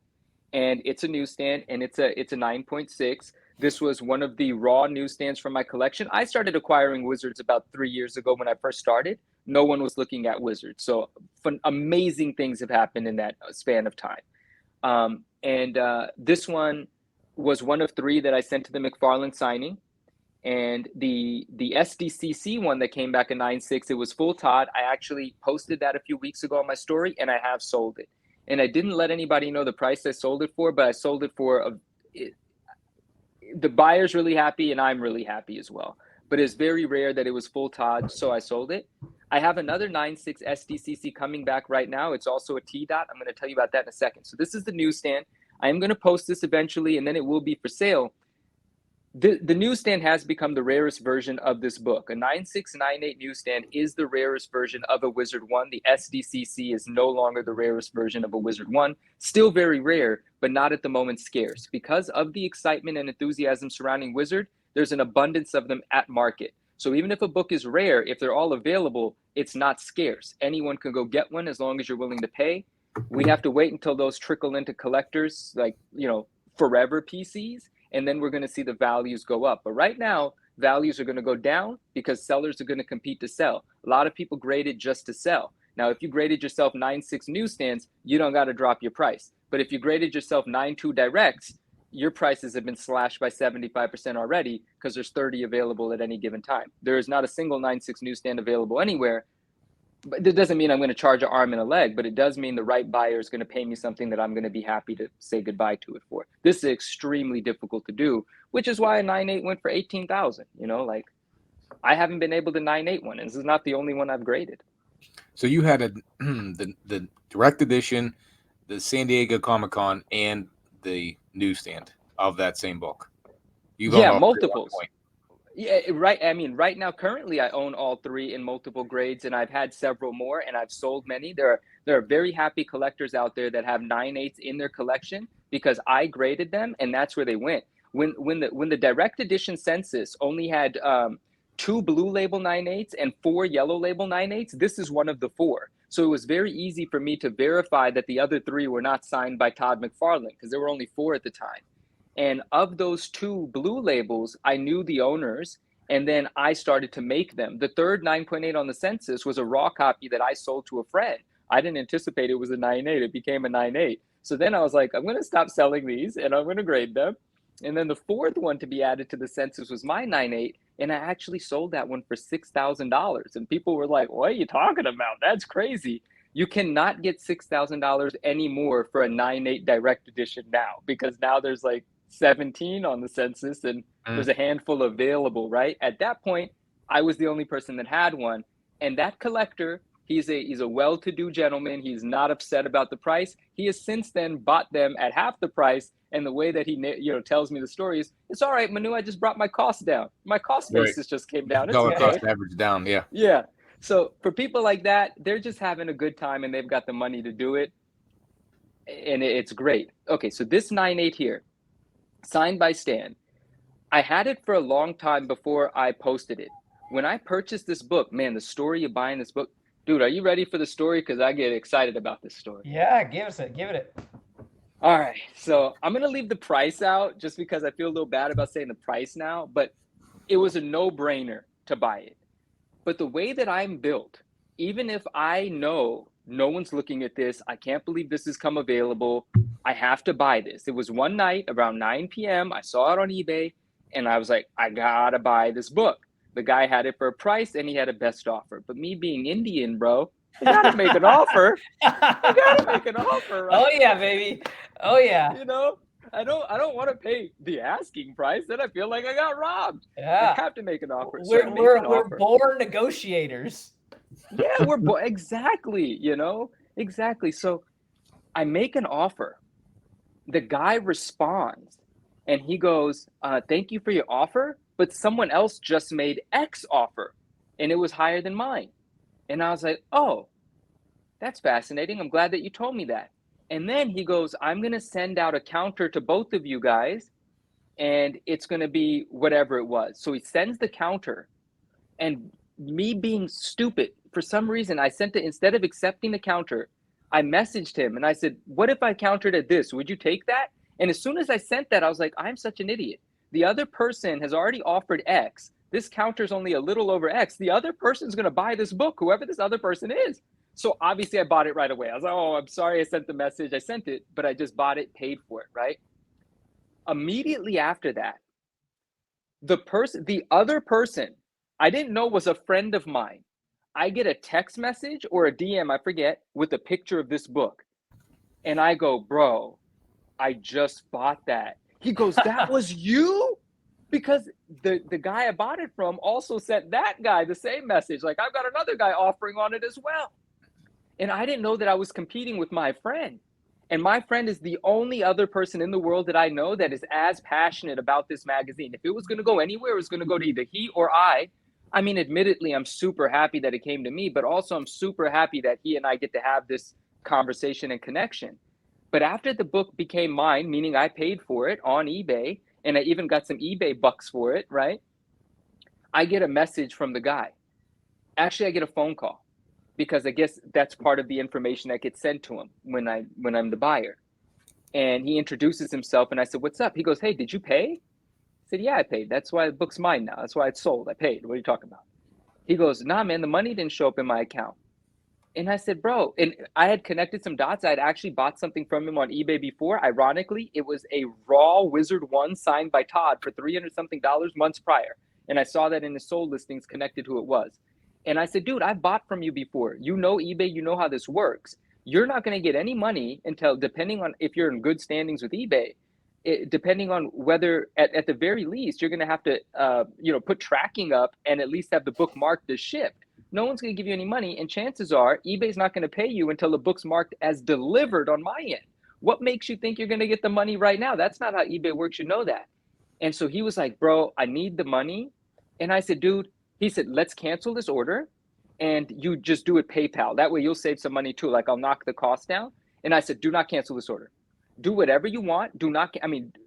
and it's a newsstand, and it's a 9.6. This was one of the raw newsstands from my collection. I started acquiring Wizards about 3 years ago when I first started. No one was looking at Wizards. So amazing things have happened in that span of time. And this one was one of 3 that I sent to the McFarlane signing. And the SDCC one that came back in 9.6, it was full Todd. I actually posted that a few weeks ago on my story, and I have sold it. And I didn't let anybody know the price I sold it for, but I sold it for the buyer's really happy, and I'm really happy as well. But it's very rare that it was full Todd, so I sold it. I have another 9.6 SDCC coming back right now. It's also a T Dot. I'm going to tell you about that in a second. So this is the newsstand. I am going to post this eventually, and then it will be for sale. The newsstand has become the rarest version of this book. A 9.6, 9.8 newsstand is the rarest version of a Wizard 1. The SDCC is no longer the rarest version of a Wizard 1. Still very rare, but not at the moment scarce. Because of the excitement and enthusiasm surrounding Wizard, there's an abundance of them at market. So even if a book is rare, if they're all available, it's not scarce. Anyone can go get one as long as you're willing to pay. We have to wait until those trickle into collectors, like, forever PCs, and then we're going to see the values go up. But right now, values are going to go down because sellers are going to compete to sell. A lot of people graded just to sell. Now, if you graded yourself 9.6 newsstands, you don't got to drop your price. But if you graded yourself 9.2 directs, your prices have been slashed by 75% already because there's 30 available at any given time. There is not a single 9.6 newsstand available anywhere. But that doesn't mean I'm going to charge an arm and a leg, but it does mean the right buyer is going to pay me something that I'm going to be happy to say goodbye to it for. This is extremely difficult to do, which is why a 9.8 went for 18,000. You know, like I haven't been able to 9.8 one, and this is not the only one I've graded. So you had the direct edition, the San Diego Comic-Con, and the newsstand of that same book. You've owned Yeah, all three at one multiples. point. Yeah, right. I mean, right now, currently, I own all three in multiple grades, and I've had several more, and I've sold many. There are very happy collectors out there that have 9.8s in their collection because I graded them, and that's where they went. When the direct edition census only had 2 blue label 9.8s and 4 yellow label 9.8s, this is one of the 4. So it was very easy for me to verify that the other 3 were not signed by Todd McFarlane because there were only 4 at the time. And of those 2 blue labels, I knew the owners, and then I started to make them. The third 9.8 on the census was a raw copy that I sold to a friend. I didn't anticipate it was a 9.8. It became a 9.8. So then I was like, I'm going to stop selling these and I'm going to grade them. And then the fourth one to be added to the census was my 9.8. And I actually sold that one for $6,000. And people were like, what are you talking about? That's crazy. You cannot get $6,000 anymore for a 9.8 direct edition now, because now there's like 17 on the census and there's a handful available, right? At that point, I was the only person that had one. And that collector, he's a well-to-do gentleman. He's not upset about the price. He has since then bought them at half the price. And the way that he tells me the story is, it's all right, Manu, I just brought my cost down. My cost basis just came down. It's Dollar okay. cost average down, yeah. Yeah. So for people like that, they're just having a good time and they've got the money to do it. And it's great. Okay, so this 9.8 here, signed by Stan. I had it for a long time before I posted it. When I purchased this book, man, the story of buying this book, dude, are you ready for the story? Because I get excited about this story. Yeah, give it. All right, so I'm going to leave the price out just because I feel a little bad about saying the price now, but it was a no-brainer to buy it. But the way that I'm built, even if I know no one's looking at this, I can't believe this has come available, I have to buy this. It was one night around 9 p.m. I saw it on eBay, and I was like, I gotta buy this book. The guy had it for a price, and he had a best offer. But me being Indian, bro, I gotta make an offer. I gotta make an offer, right? Oh yeah, baby. Oh yeah. You know, I don't want to pay the asking price. Then I feel like I got robbed. Yeah. I have to make an offer. So We're born negotiators. Yeah, exactly, exactly. So I make an offer. The guy responds and he goes, thank you for your offer, but someone else just made X offer and it was higher than mine. And I was like, oh, that's fascinating. I'm glad that you told me that. And then he goes, I'm going to send out a counter to both of you guys and it's going to be whatever it was. So he sends the counter, and me being stupid, for some reason, I sent it, instead of accepting the counter, I messaged him and I said, what if I countered at this? Would you take that? And as soon as I sent that, I was like, I'm such an idiot. The other person has already offered X. This counter is only a little over X. The other person's going to buy this book, whoever this other person is. So obviously I bought it right away. I was like, oh, I'm sorry I sent the message. I sent it, but I just bought it, paid for it, right? Immediately after that, the other person I didn't know was a friend of mine, I get a text message or a DM, I forget, with a picture of this book. And I go, bro, I just bought that. He goes, that was you? Because the guy I bought it from also sent that guy the same message. Like, I've got another guy offering on it as well. And I didn't know that I was competing with my friend. And my friend is the only other person in the world that I know that is as passionate about this magazine. If it was going to go anywhere, it was going to go to either he or I. I mean, admittedly, I'm super happy that it came to me, but also I'm super happy that he and I get to have this conversation and connection. But after the book became mine, meaning I paid for it on eBay, and I even got some eBay bucks for it, right? I get a message from the guy. Actually, I get a phone call, because I guess that's part of the information that gets sent to him when I'm the buyer. And he introduces himself, and I said, what's up? He goes, hey, did you pay? I said, yeah, I paid. That's why the book's mine now. That's why it's sold. I paid. What are you talking about? He goes, nah, man, the money didn't show up in my account. And I said, bro, and I had connected some dots. I'd actually bought something from him on eBay before. Ironically, it was a raw Wizard 1 signed by Todd for $300 something months prior. And I saw that in his sold listings connected who it was. And I said, dude, I've bought from you before. You know eBay, you know how this works. You're not going to get any money until, depending on if you're in good standings with eBay, depending on whether at the very least, you're going to have to, put tracking up and at least have the book marked as shipped. No one's going to give you any money. And chances are eBay's not going to pay you until the book's marked as delivered on my end. What makes you think you're going to get the money right now? That's not how eBay works. You know that. And so he was like, bro, I need the money. And I said, dude, he said, let's cancel this order and you just do it PayPal. That way you'll save some money too. Like I'll knock the cost down. And I said, do not cancel this order. Do whatever you want. Do not,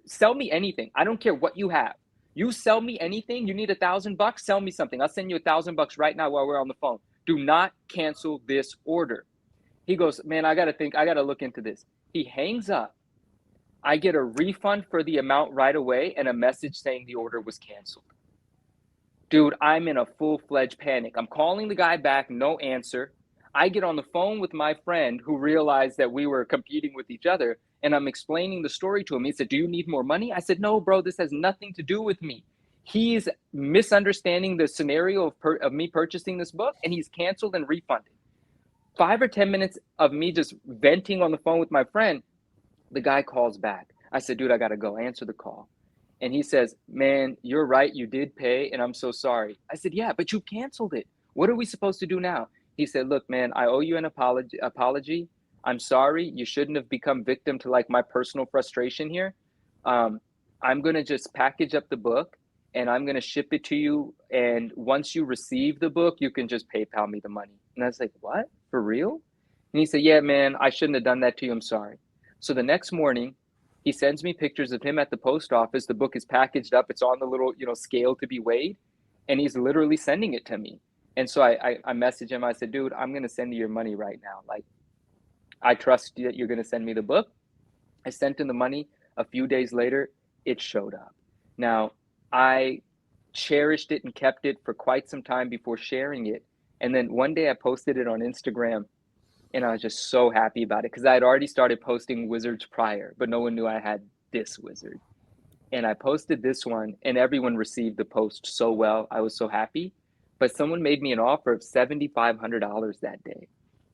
sell me anything. I don't care what you have. You sell me anything. You need $1,000, sell me something. I'll send you $1,000 right now while we're on the phone. Do not cancel this order. He goes, man, I got to look into this. He hangs up. I get a refund for the amount right away and a message saying the order was canceled. Dude, I'm in a full-fledged panic. I'm calling the guy back, no answer. I get on the phone with my friend who realized that we were competing with each other, and I'm explaining the story to him. He said, do you need more money? I said, no, bro, this has nothing to do with me. He's misunderstanding the scenario of me purchasing this book, and he's canceled and refunded. 5 or 10 minutes of me just venting on the phone with my friend, the guy calls back. I said, dude, I got to go. Answer the call. And he says, man, you're right. You did pay, and I'm so sorry. I said, yeah, but you canceled it. What are we supposed to do now? He said, look, man, I owe you an apology. I'm sorry. You shouldn't have become victim to like my personal frustration here. I'm going to just package up the book and I'm going to ship it to you. And once you receive the book, you can just PayPal me the money. And I was like, what? For real? And he said, yeah, man, I shouldn't have done that to you. I'm sorry. So the next morning, he sends me pictures of him at the post office. The book is packaged up. It's on the little, scale to be weighed. And he's literally sending it to me. And so I messaged him. I said, dude, I'm going to send you your money right now. Like, I trust that you're going to send me the book. I sent him the money. A few days later, it showed up. Now, I cherished it and kept it for quite some time before sharing it. And then one day I posted it on Instagram. And I was just so happy about it because I had already started posting wizards prior, but no one knew I had this wizard. And I posted this one and everyone received the post so well. I was so happy. But someone made me an offer of $7,500 that day,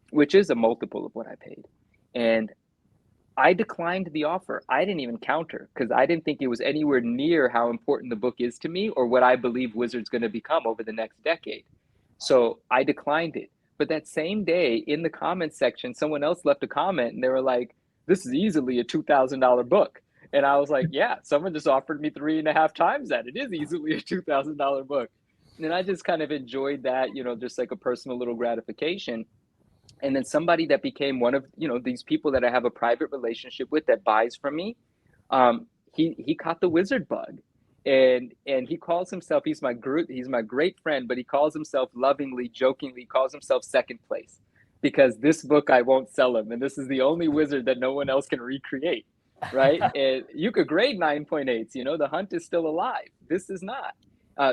which is a multiple of what I paid. And I declined the offer. I didn't even counter because I didn't think it was anywhere near how important the book is to me or what I believe Wizard's going to become over the next decade. So I declined it. But that same day in the comments section, someone else left a comment and they were like, this is easily a $2,000 book. And I was like, yeah, someone just offered me 3.5 times that. It is easily a $2,000 book. And I just kind of enjoyed that, just like a personal little gratification. And then somebody that became one of, these people that I have a private relationship with that buys from me, he caught the wizard bug. And he calls himself, he's my great friend, but he calls himself lovingly, jokingly, calls himself second place because this book I won't sell him. And this is the only wizard that no one else can recreate, right? And you could grade 9.8s, the hunt is still alive. This is not.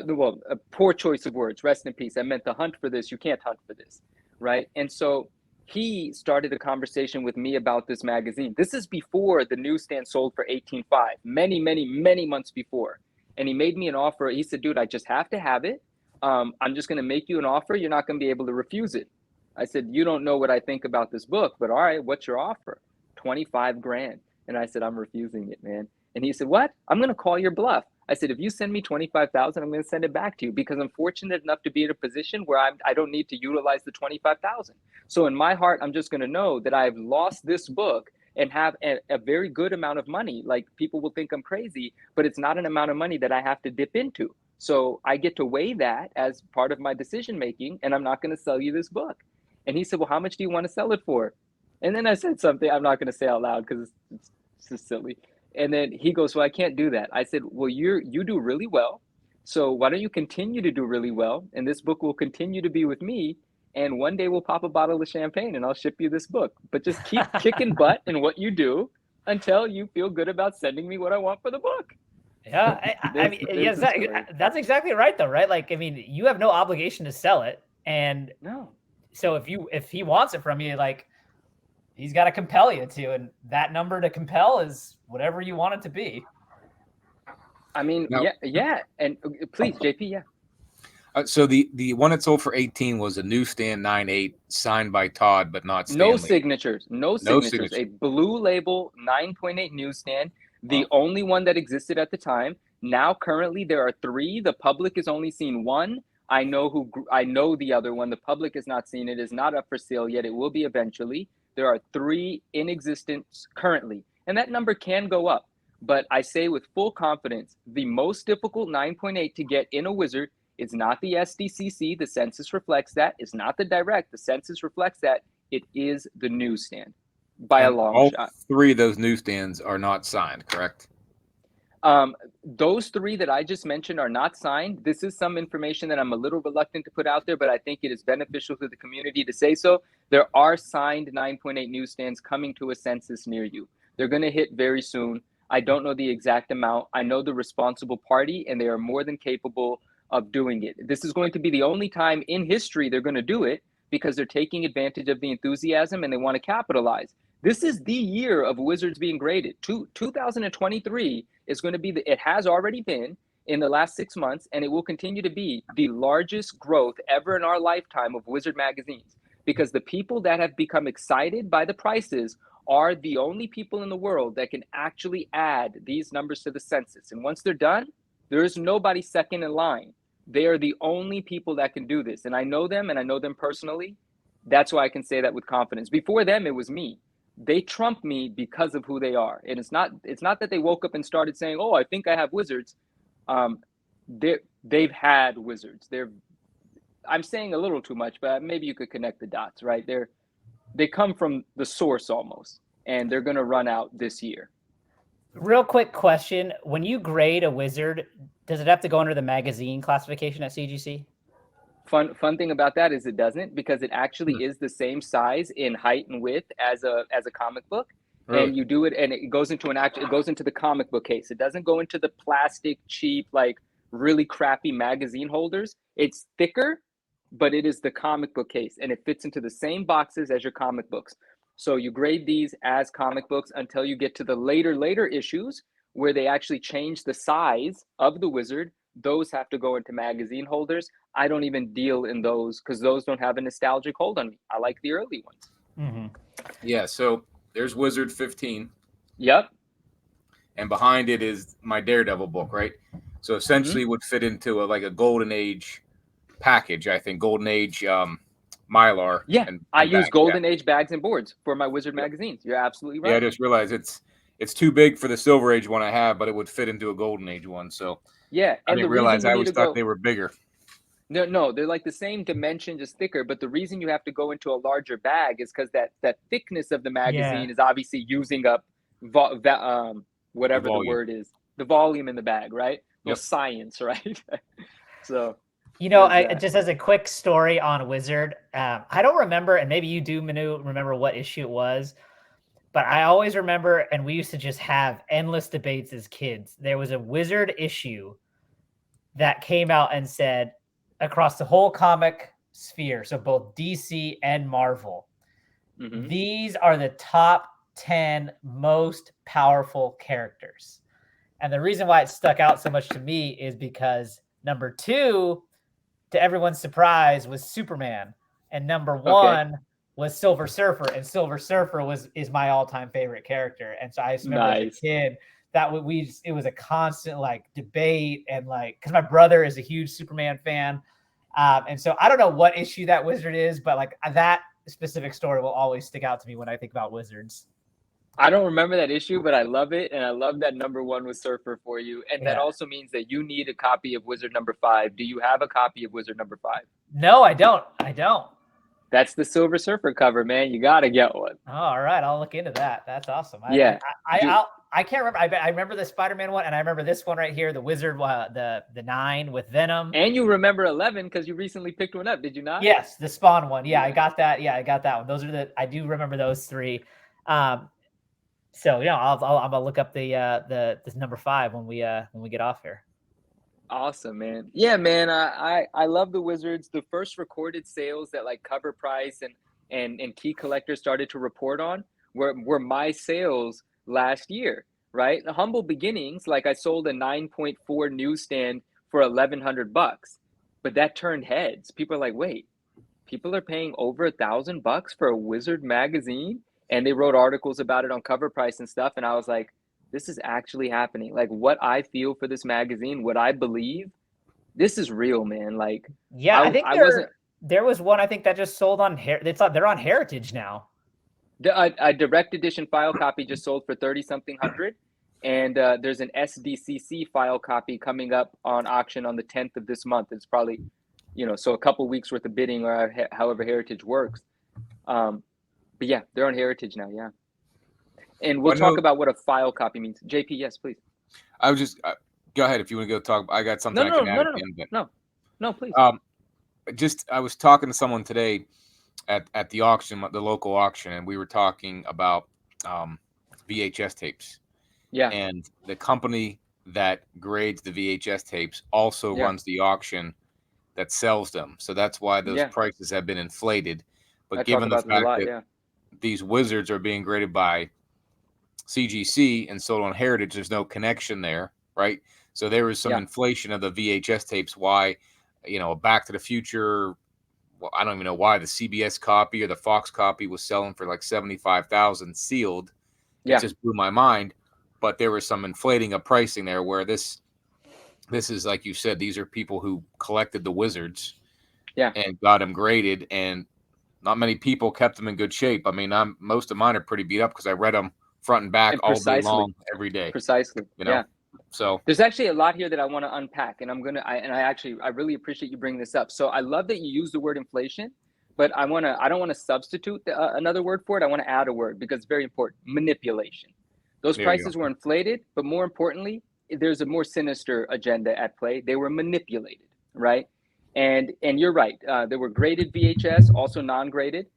Well, a poor choice of words, rest in peace. I meant the hunt for this, you can't hunt for this, right? And so he started a conversation with me about this magazine. This is before the newsstand sold for $18,500, many, many, many months before. And he made me an offer. He said, dude, I just have to have it. I'm just going to make you an offer. You're not going to be able to refuse it. I said, you don't know what I think about this book, but all right, what's your offer? $25,000. And I said, I'm refusing it, man. And he said, what? I'm going to call your bluff. I said, if you send me $25,000, I'm going to send it back to you because I'm fortunate enough to be in a position where I don't need to utilize the $25,000. So in my heart, I'm just going to know that I've lost this book and have a very good amount of money. Like people will think I'm crazy, but it's not an amount of money that I have to dip into. So I get to weigh that as part of my decision making, and I'm not going to sell you this book. And he said, well, how much do you want to sell it for? And then I said something I'm not going to say out loud because it's just silly. And then he goes, well, I can't do that. I said, well, you do really well. So why don't you continue to do really well? And this book will continue to be with me. And one day we'll pop a bottle of champagne and I'll ship you this book. But just keep kicking butt in what you do until you feel good about sending me what I want for the book. Yeah, that's exactly right, though, right? Like, I mean, you have no obligation to sell it. And no. So if he wants it from you, like, he's got to compel you to. And that number to compel is whatever you want it to be. I mean, yeah. And please, JP, yeah. So the one that sold for 18 was a newsstand 9.8 signed by Todd, but not No Stanley. signatures. No No signatures. signature. A blue label 9.8 newsstand, the Wow. only one that existed at the time. Now, currently, there are 3. The public has only seen 1. I know the other one. The public has not seen it. Is not up for sale yet. It will be eventually. There are 3 in existence currently, and that number can go up. But I say with full confidence, the most difficult 9.8 to get in a wizard is not the SDCC. The census reflects that. It's not the direct. The census reflects that. It is the newsstand by a And long all shot. 3 of those newsstands are not signed, correct? Those 3 that I just mentioned are not signed. This is some information that I'm a little reluctant to put out there, but I think it is beneficial to the community to say so. There are signed 9.8 newsstands coming to a census near you. They're going to hit very soon. I don't know the exact amount. I know the responsible party, and they are more than capable of doing it. This is going to be the only time in history they're going to do it because they're taking advantage of the enthusiasm and they want to capitalize. This is the year of Wizards being graded. 2023 is going to be it has already been in the last 6 months, and it will continue to be the largest growth ever in our lifetime of Wizard magazines, because the people that have become excited by the prices are the only people in the world that can actually add these numbers to the census. And once they're done, there is nobody second in line. They are the only people that can do this. And I know them, and I know them personally. That's why I can say that with confidence. Before them, it was me. They trump me because of who they are. And it's not that they woke up and started saying, "Oh, I think I have wizards." They've had wizards. I'm saying a little too much, but maybe you could connect the dots, right? They come from the source almost, and they're going to run out this year. Real quick question. When you grade a wizard, does it have to go under the magazine classification at CGC? Fun thing about that is it doesn't, because it actually is the same size in height and width as a comic book. Really? And you do it, and it goes into it goes into the comic book case. It doesn't go into the plastic, cheap, like really crappy magazine holders. It's thicker, but it is the comic book case, and it fits into the same boxes as your comic books. So you grade these as comic books until you get to the later issues where they actually change the size of the wizard. Those have to go into magazine holders. I don't even deal in those because those don't have a nostalgic hold on me. I like the early ones. Mm-hmm. Yeah, so there's Wizard 15. Yep. And behind it is my Daredevil book, right? So essentially would fit into a Golden Age package, I think. Golden Age Mylar. Yeah, and I use bags. Golden Age bags and boards for my Wizard magazines. You're absolutely right. Yeah, I just realized it's too big for the Silver Age one I have, but it would fit into a Golden Age one. So yeah, I didn't realize. I always thought they were bigger. No, they're like the same dimension, just thicker. But the reason you have to go into a larger bag is because that thickness of the magazine is obviously using up whatever the word is, the volume in the bag, right? No science, right? So, I just as a quick story on Wizard, I don't remember, and maybe you do, Manu, remember what issue it was, but I always remember, and we used to just have endless debates as kids. There was a Wizard issue that came out and said, across the whole comic sphere, so both DC and Marvel, these are the top 10 most powerful characters. And the reason why it stuck out so much to me is because number 2, to everyone's surprise, was Superman, and number 1 was Silver Surfer, and Silver Surfer is my all-time favorite character. And so I just remember as a kid that it was a constant debate, and because my brother is a huge Superman fan. And so I don't know what issue that Wizard is, but that specific story will always stick out to me when I think about Wizards. I don't remember that issue, but I love it. And I love that number 1 was Surfer for you. And that also means that you need a copy of Wizard number 5. Do you have a copy of Wizard number 5? No, I don't. That's the Silver Surfer cover, man. You got to get one. Oh, all right. I'll look into that. That's awesome. I can't remember. I remember the Spider-Man one, and I remember this one right here, the Wizard, the 9 with Venom. And you remember 11 because you recently picked one up, did you not? Yes, the Spawn one. Yeah, I got that. Yeah, I got that one. I do remember those 3. So I'm gonna look up this number 5 when we get off here. Awesome, man. Yeah, man. I love the Wizards. The first recorded sales that Cover Price and key collectors started to report on were my sales last year, right? The humble beginnings, I sold a 9.4 newsstand for $1,100. But that turned heads. People are like, wait, people are paying over $1,000 for a Wizard magazine? And they wrote articles about it on Cover Price and stuff. And I was like, this is actually happening. Like, what I feel for this magazine, what I believe, this is real, man. Like, yeah, I think I wasn't. There was one I think that just sold on they're on Heritage now. A direct edition file copy just sold for 30 something hundred, and there's an SDCC file copy coming up on auction on the 10th of this month. It's probably, so a couple weeks worth of bidding, or however Heritage works. But yeah, they're on Heritage now. Yeah, and we'll talk about what a file copy means. JP, yes, please. I was just go ahead if you want to go talk. I got something I can add at the end. No, please. I was talking to someone today at the auction, the local auction, and we were talking about VHS tapes. Yeah. And the company that grades the VHS tapes also runs the auction that sells them. So that's why those prices have been inflated. But given the fact that these Wizards are being graded by CGC and sold on Heritage, there's no connection there, right? So there was some inflation of the VHS tapes. Why, Back to the Future, well, I don't even know why the CBS copy or the Fox copy was selling for like $75,000 sealed. It just blew my mind. But there was some inflating of pricing there, where this is, like you said, these are people who collected the Wizards, and got them graded, and not many people kept them in good shape. I mean, most of mine are pretty beat up because I read them front and back all day long, every day. Precisely. Yeah. So there's actually a lot here that I want to unpack, and I really appreciate you bringing this up. So I love that you use the word inflation, but I don't want to substitute another word for it. I want to add a word because it's very important. Manipulation. Those prices were inflated, but more importantly, there's a more sinister agenda at play. They were manipulated, right? And you're right. There were graded VHS, also non-graded.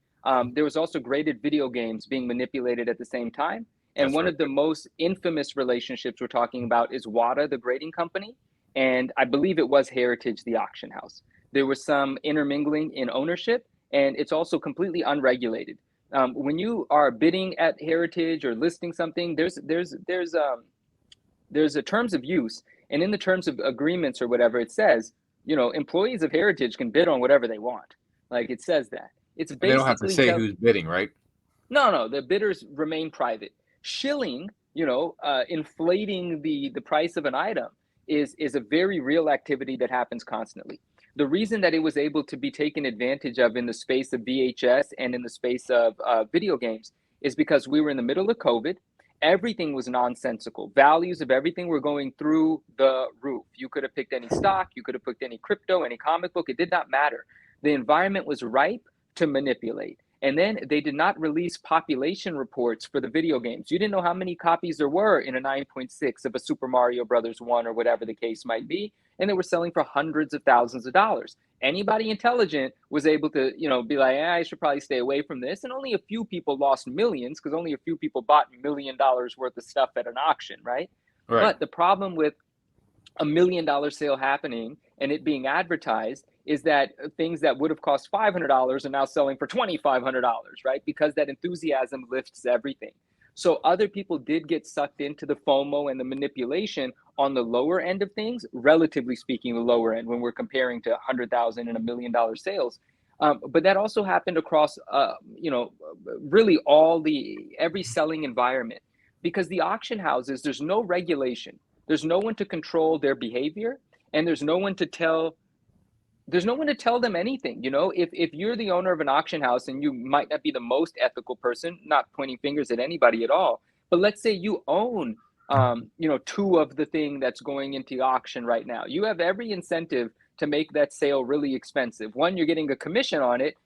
There was also graded video games being manipulated at the same time. And one of the most infamous relationships we're talking about is WADA, the grading company. And I believe it was Heritage, the auction house. There was some intermingling in ownership, and it's also completely unregulated. When you are bidding at Heritage or listing something, there's a terms of use, and in the terms of agreements or whatever, it says, employees of Heritage can bid on whatever they want. Like, it says that. It's basically, they don't have to say who's bidding, right? No, the bidders remain private. Shilling, inflating the price of an item is a very real activity that happens constantly. The reason that it was able to be taken advantage of in the space of VHS and in the space of video games is because we were in the middle of COVID. Everything was nonsensical. Values of everything were going through the roof. You could have picked any stock, you could have picked any crypto, any comic book. It did not matter. The environment was ripe to manipulate. And then they did not release population reports for the video games. You didn't know how many copies there were in a 9.6 of a Super Mario Brothers 1 or whatever the case might be. And they were selling for hundreds of thousands of dollars. Anybody intelligent was able to, be like, I should probably stay away from this. And only a few people lost millions because only a few people bought $1 million worth of stuff at an auction, right? But the problem with $1 million sale happening and it being advertised is that things that would have cost $500 are now selling for $2,500, right? Because that enthusiasm lifts everything. So other people did get sucked into the FOMO and the manipulation on the lower end of things, relatively speaking, the lower end when we're comparing to $100,000 and $1 million sales. But that also happened across, really every selling environment, because the auction houses, there's no regulation. There's no one to control their behavior, and there's no one to tell them anything. If you're the owner of an auction house and you might not be the most ethical person, not pointing fingers at anybody at all, but let's say you own, two of the thing that's going into auction right now, you have every incentive to make that sale really expensive. One, you're getting a commission on it.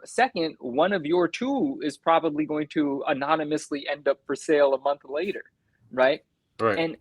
Second, one of your two is probably going to anonymously end up for sale a month later, right? Right.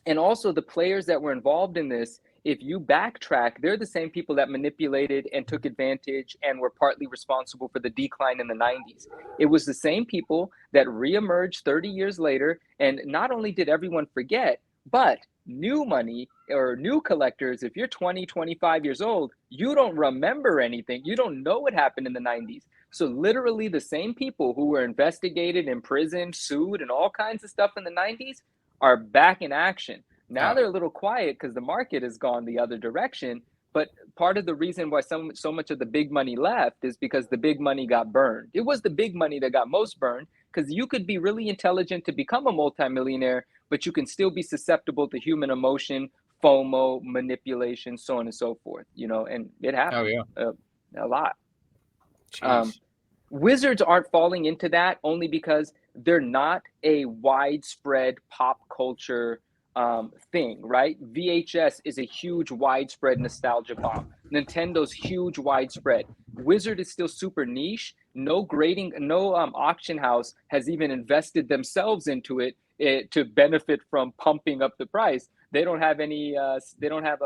And also the players that were involved in this, if you backtrack, they're the same people that manipulated and took advantage and were partly responsible for the decline in the 90s. It was the same people that reemerged 30 years later. And not only did everyone forget, but new money or new collectors, if you're 20, 25 years old, you don't remember anything. You don't know what happened in the 90s. So literally the same people who were investigated, imprisoned, sued, and all kinds of stuff in the 90s are back in action. Now they're a little quiet because the market has gone the other direction, but part of the reason why so much of the big money left is because the big money got burned. It was the big money that got most burned, because you could be really intelligent to become a multimillionaire, but you can still be susceptible to human emotion, FOMO, manipulation, so on and so forth, and it Oh happened yeah. a lot. Jeez. Wizards aren't falling into that only because they're not a widespread pop culture thing, right? VHS is a huge widespread nostalgia bomb. Nintendo's huge widespread. Wizard is still super niche. No grading, no auction house has even invested themselves into it, to benefit from pumping up the price. They don't have any. They don't have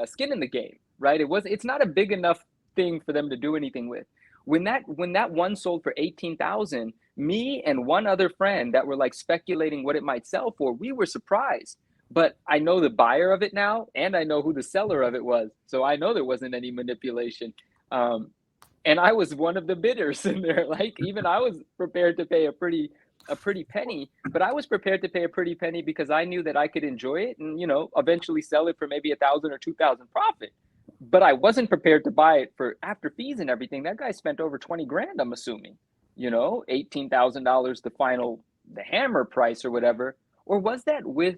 skin in the game, right? It's not a big enough thing for them to do anything with. When that one sold for 18,000, me and one other friend that were like speculating what it might sell for, we were surprised. But I know the buyer of it now, and I know who the seller of it was, so I know there wasn't any manipulation. And I was one of the bidders in there. Like, even I was prepared to pay a pretty penny, but I was prepared to pay a pretty penny because I knew that I could enjoy it and eventually sell it for maybe 1,000 or 2,000 profit. But I wasn't prepared to buy it for, after fees and everything. That guy spent over 20 grand, I'm assuming. $18,000 the hammer price or whatever. Or was that with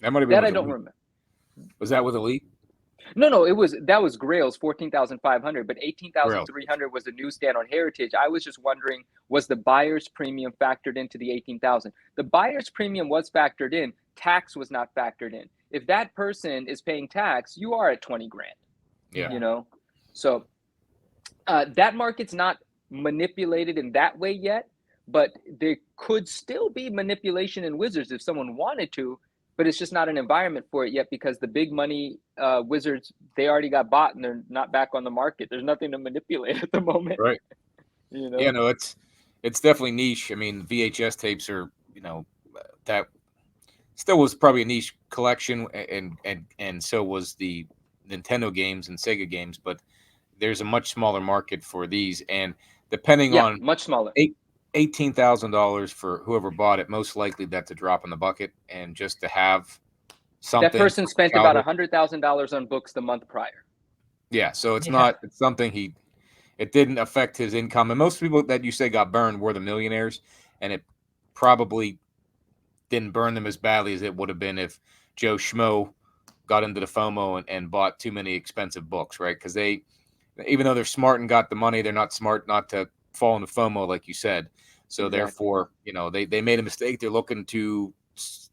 That might have been that? with I don't Elite. remember. Was that with Elite? No, that was Grail's 14,500, but 18,300 was the newsstand on Heritage. I was just wondering, was the buyer's premium factored into the 18,000? The buyer's premium was factored in. Tax was not factored in. If that person is paying tax, you are at 20 grand. Yeah. So that market's not manipulated in that way yet, but there could still be manipulation in Wizards if someone wanted to, but it's just not an environment for it yet because the big money Wizards, they already got bought and they're not back on the market. There's nothing to manipulate at the moment. Right. Yeah, no, it's definitely niche. I mean, VHS tapes are, that still was probably a niche collection, and so was the Nintendo games and Sega games, but there's a much smaller market for these, and depending on much smaller. $18,000 for whoever bought it, most likely that's a drop in the bucket, and just to have something. That person spent about $100,000 on books the month prior. Yeah, so it's not. It's something it didn't affect his income, and most people that you say got burned were the millionaires, and it probably didn't burn them as badly as it would have been if Joe Schmo got into the FOMO and bought too many expensive books, right? Because they, even though they're smart and got the money, they're not smart not to fall into FOMO, like you said. So Therefore, they made a mistake. They're looking to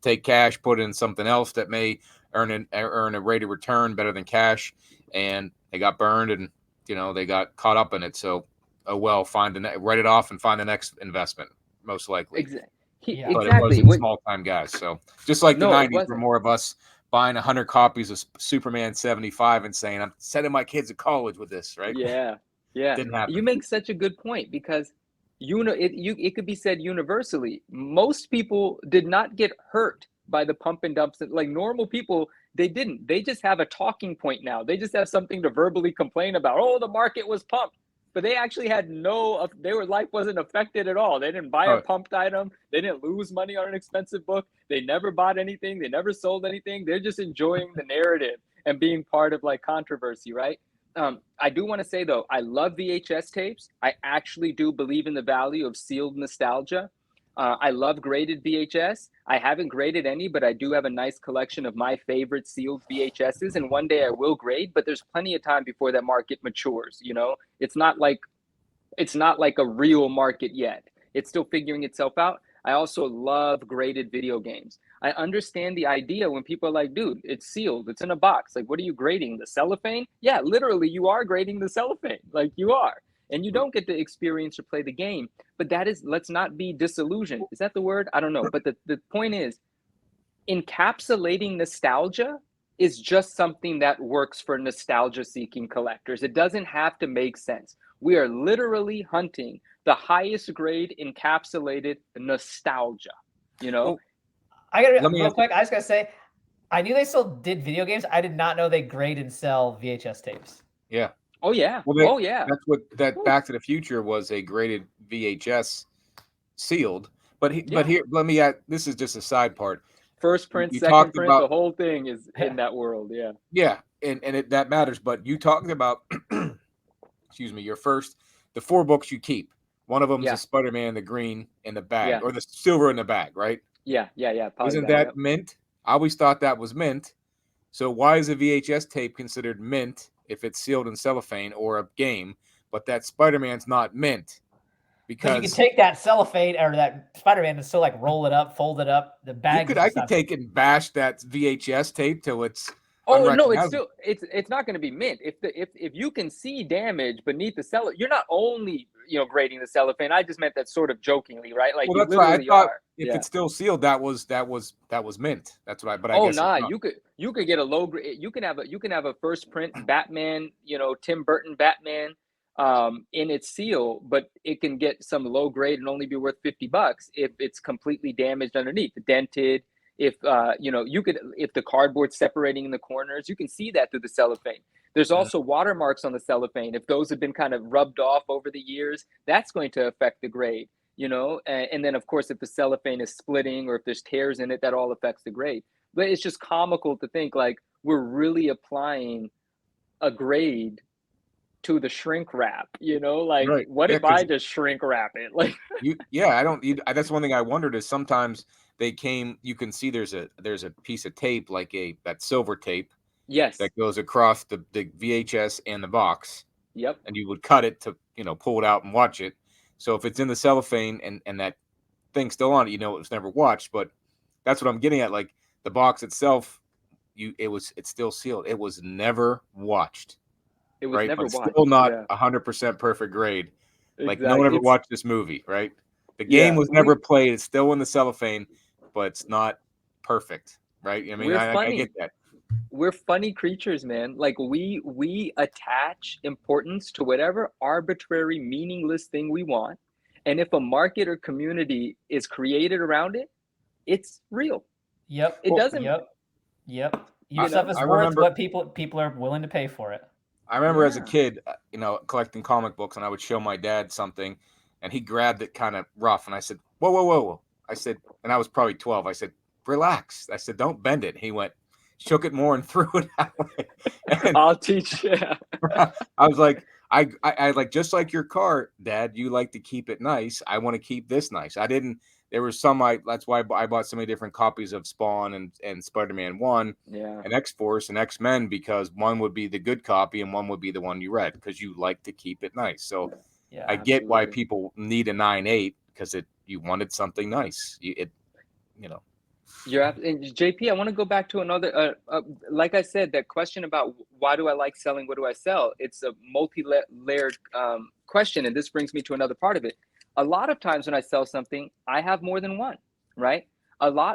take cash, put it in something else that may earn a rate of return better than cash, and they got burned and they got caught up in it. So, write it off and find the next investment, most likely. Exactly. But it wasn't small time guys. So just like the 90s were more of us buying 100 copies of Superman 75 and saying, I'm sending my kids to college with this, right? Yeah. Didn't happen. You make such a good point because it could be said universally. Most people did not get hurt by the pump and dumps. Like normal people, they didn't. They just have a talking point now. They just have something to verbally complain about. Oh, the market was pumped. But they actually had their life wasn't affected at all. They didn't buy a pumped item. They didn't lose money on an expensive book. They never bought anything. They never sold anything. They're just enjoying the narrative and being part of like controversy, right? I do want to say though, I love VHS tapes. I actually do believe in the value of sealed nostalgia. I love graded VHS. I haven't graded any, but I do have a nice collection of my favorite sealed VHSs. And one day I will grade, but there's plenty of time before that market matures. It's not like a real market yet. It's still figuring itself out. I also love graded video games. I understand the idea when people are like, dude, it's sealed. It's in a box. Like, what are you grading? The cellophane? Yeah, literally, you are grading the cellophane. Like, you are. And you don't get to experience or play the game. But let's not be disillusioned. Is that the word? I don't know. But the point is, encapsulating nostalgia is just something that works for nostalgia-seeking collectors. It doesn't have to make sense. We are literally hunting the highest grade encapsulated nostalgia. Well, real quick, I just gotta say, I knew they still did video games. I did not know they grade and sell VHS tapes. Yeah. Oh yeah. That's what Back to the Future was, a graded VHS sealed. But here, let me add. This is just a side part. First print, second print, the whole thing is in that world. Yeah. Yeah, that matters. But you talked about, excuse me, the 4 books you keep. One of them is Yeah. the Spider-Man, the green in the bag, Yeah. or the silver in the bag, right? Yeah. Isn't Polybag. that Yep. mint? I always thought that was mint. So why is a VHS tape considered mint if it's sealed in cellophane or a game, but that Spider-Man's not mint? Because you can Because take that cellophane or that Spider-Man and still like roll it up, fold it up. The bag is I just could not. take it and bash that VHS tape till it's Oh no, unrecognizable. it's not going to be mint. If you can see damage beneath the cellophane, you're not only grading the cellophane. I just meant that sort of jokingly, right? Like Well, you that's why I literally thought are. if Yeah. it's still sealed, that was mint. That's what but I Oh guess it's nah, not. you could get a low grade. You can have a first print Batman, Tim Burton Batman, in its seal, but it can get some low grade and only be worth $50 if it's completely damaged underneath, dented. If if the cardboard's separating in the corners, you can see that through the cellophane. There's also watermarks on the cellophane. If those have been kind of rubbed off over the years, that's going to affect the grade. And then of course, if the cellophane is splitting or if there's tears in it, that all affects the grade. But it's just comical to think like we're really applying a grade to the shrink wrap, like Right. what Yeah, if I because just shrink wrap it? Like I don't. That's one thing I wondered is sometimes you can see there's a piece of tape like that silver tape yes. that goes across the VHS and the box, Yep. and you would cut it to pull it out and watch it. So if it's in the cellophane and that thing's still on it, it was never watched. But that's what I'm getting at. Like the box itself, it's still sealed. It was never watched, It was right? never But watched. still not Yeah. 100% perfect grade. Like no one Exactly. ever watched this movie, right? The game Yeah, was never played. It's still in the cellophane, but it's not perfect, right? I mean, we're I funny. get that. We're funny creatures, man. Like we attach importance to whatever arbitrary, meaningless thing we want. And if a market or community is created around it, it's real. Yep. It doesn't, Yep. Your stuff is I worth remember what people are willing to pay for it. as a yeah. kid, collecting comic books, and I would show my dad something, and he grabbed it kind of rough, and I said, "Whoa, whoa, whoa, whoa!" I said, and I was probably 12. I said, "Relax." I said, "Don't bend it." He went, shook it more, and threw it out. And I'll teach you. I was like, I like just like your car, Dad. You like to keep it nice. I want to keep this nice. I didn't. There was some. That's why I bought so many different copies of Spawn and Spider-Man 1 Yeah. and X-Force and X-Men because one would be the good copy and one would be the one you read because you like to keep it nice. So Yeah. I get why Absolutely. people need a 9.8 because you wanted something nice. And JP, I want to go back to another, like I said, that question about why do I like selling? What do I sell? It's a multi-layered question. And this brings me to another part of it. A lot of times when I sell something, I have more than one, right?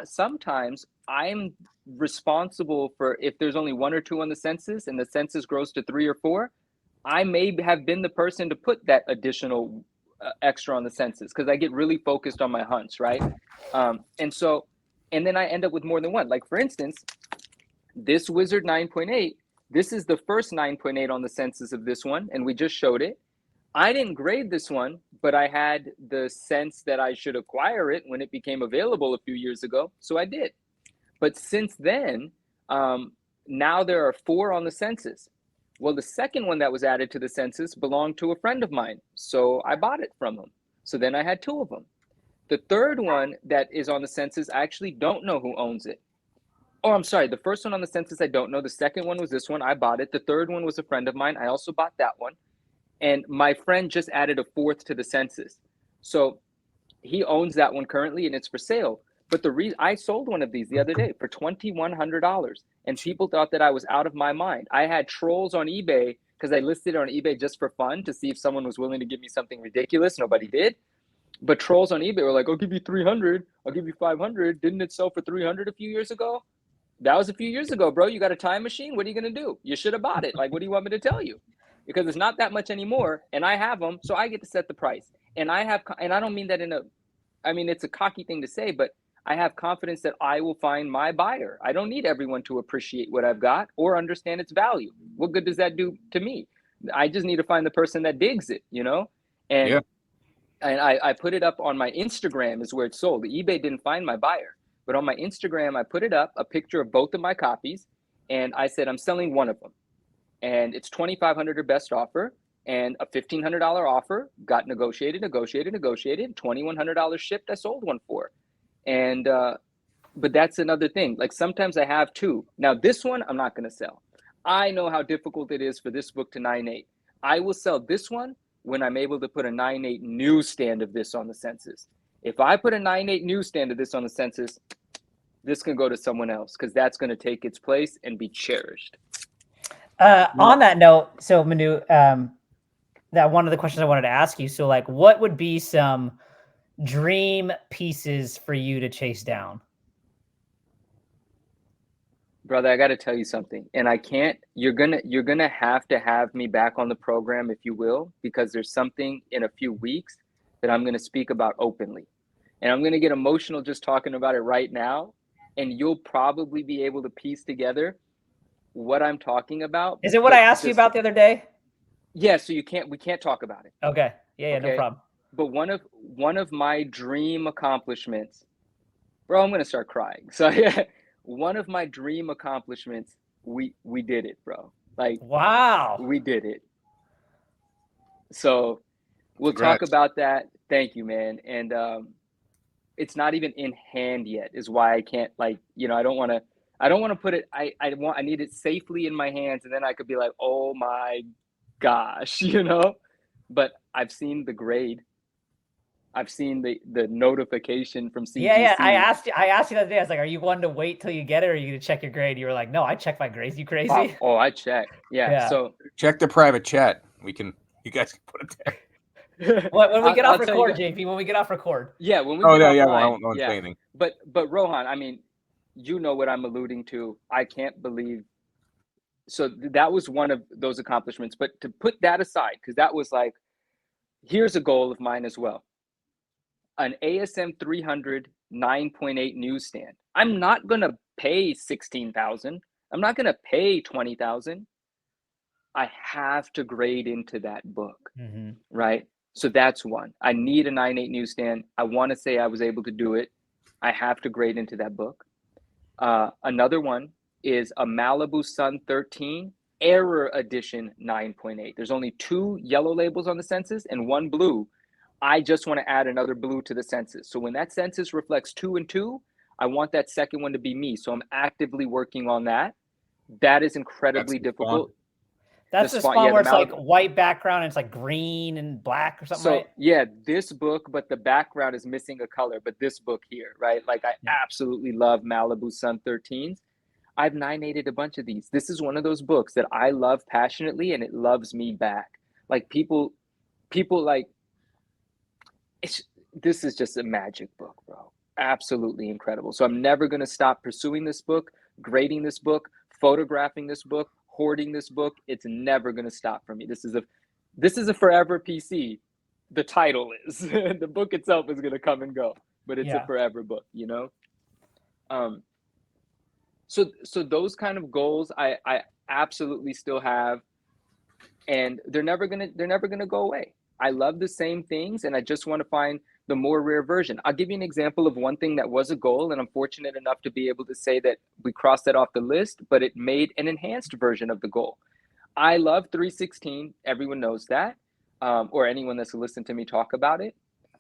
Sometimes I'm responsible for if there's only one or two on the census and the census grows to 3 or 4, I may have been the person to put that additional extra on the census because I get really focused on my hunts, right? And then I end up with more than one. Like for instance, this Wizard 9.8, this is the first 9.8 on the census of this one, and we just showed it. I didn't grade this one, but I had the sense that I should acquire it when it became available a few years ago, so I did. But since then, now there are 4 on the census. Well, the second one that was added to the census belonged to a friend of mine, so I bought it from him. So then I had 2 of them. The third one that is on the census, I actually don't know who owns it. Oh, I'm sorry. The first one on the census, I don't know. The second one was this one. I bought it. The third one was a friend of mine. I also bought that one. And my friend just added a 4th to the census. So he owns that one currently and it's for sale. But the reason I sold one of these the other day for $2,100 and people thought that I was out of my mind. I had trolls on eBay because I listed it on eBay just for fun to see if someone was willing to give me something ridiculous. Nobody did. But trolls on eBay were like, I'll give you 300. I'll give you 500. Didn't it sell for 300 a few years ago? That was a few years ago, bro. You got a time machine? What are you going to do? You should have bought it. Like, what do you want me to tell you? Because it's not that much anymore. And I have them. So I get to set the price. And I don't mean that it's a cocky thing to say, but I have confidence that I will find my buyer. I don't need everyone to appreciate what I've got or understand its value. What good does that do to me? I just need to find the person that digs it, And Yeah. and I put it up on my Instagram is where it's sold. eBay didn't find my buyer, but on my Instagram, I put it up, a picture of both of my copies, and I said, I'm selling one of them. and it's $2,500 or best offer, and a $1,500 offer got negotiated, $2,100 shipped. I sold one for, and but that's another thing. Like sometimes I have two. Now this one I'm not going to sell. I know how difficult it is for this book to 9.8. I will sell this one when I'm able to put a 9.8 newsstand of this on the census. If I put a 9.8 newsstand of this on the census, this can go to someone else because that's going to take its place and be cherished. On that note, so Manu, that one of the questions I wanted to ask you. So, like, what would be some dream pieces for you to chase down? Brother, I got to tell you something, and I can't. You're gonna have to have me back on the program, if you will, because there's something in a few weeks that I'm gonna speak about openly, and I'm gonna get emotional just talking about it right now, and you'll probably be able to piece together what I'm talking about. Is it what I asked you about the other day? Yeah. So we can't talk about it. Okay. Yeah. Okay? No problem. But one of my dream accomplishments, bro, I'm gonna start crying. So yeah, one of my dream accomplishments, we did it, bro. Like, wow, we did it. So we'll Congrats. talk about that. Thank you, man. And it's not even in hand yet, is why I can't, like, I don't want to put it. I need it safely in my hands, and then I could be like, oh my gosh, But I've seen the grade. I've seen the notification from CGC. Yeah. I asked you the other day. I was like, "Are you one to wait till you get it, or are you gonna check your grade?" You were like, "No, I check my grades. You crazy?" Oh, I check. Yeah. So check the private chat. You guys can put it there. when we get off record, JP. When we get off record. Yeah. When we get offline, I won't say anything. But Rohan, I mean, you know what I'm alluding to. I can't believe. So that was one of those accomplishments. But to put that aside, because that was like, here's a goal of mine as well. An ASM 300 9.8 newsstand. I'm not going to pay $16,000. I'm not going to pay $20,000. I have to grade into that book, right? So that's one. I need a 9.8 newsstand. I want to say I was able to do it. I have to grade into that book. Another one is a Malibu Sun 13 Error Edition 9.8. There's only 2 yellow labels on the census and 1 blue. I just want to add another blue to the census. So when that census reflects 2 and 2, I want that second one to be me. So I'm actively working on that. That is incredibly difficult. That's the spawn where it's like white background and it's like green and black or something, so, right? Yeah, this book, but the background is missing a color. But this book here, right? Like, I absolutely love Malibu Sun 13s. I've 9.8'd a bunch of these. This is one of those books that I love passionately, and it loves me back. Like, people like, this is just a magic book, bro. Absolutely incredible. So I'm never going to stop pursuing this book, grading this book, photographing this book, hoarding this book. It's never going to stop for me. This is a forever PC. The title is. The book itself is going to come and go, but it's a forever book, So those kind of goals I absolutely still have, and they're never going to go away. I love the same things, and I just want to find the more rare version. I'll give you an example of one thing that was a goal, and I'm fortunate enough to be able to say that we crossed that off the list, but it made an enhanced version of the goal. I love 316. Everyone knows that, or anyone that's listened to me talk about it.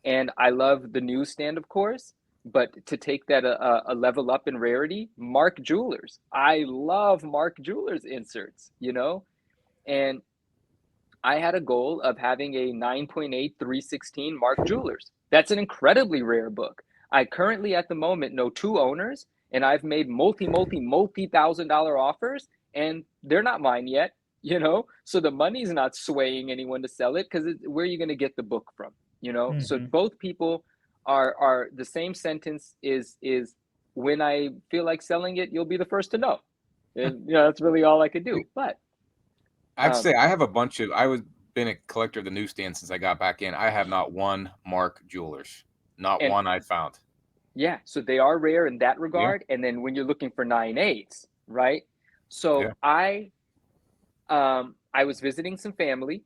And I love the newsstand, of course, but to take that a level up in rarity, Mark Jewelers. I love Mark Jewelers inserts, and I had a goal of having a 9.8 316 Mark Jewelers. That's an incredibly rare book. I currently, at the moment, know 2 owners, and I've made multi-$1,000 offers, and they're not mine yet, So the money's not swaying anyone to sell it, because where are you going to get the book from, So both people are the same sentence is when I feel like selling it, you'll be the first to know. And, that's really all I could do. But I'd say I have a bunch of. Been a collector of the newsstand since I got back in. I have not one Mark Jewelers, not one I found. Yeah, so they are rare in that regard. Yeah. And then when you're looking for 9.8s, right? So I was visiting some family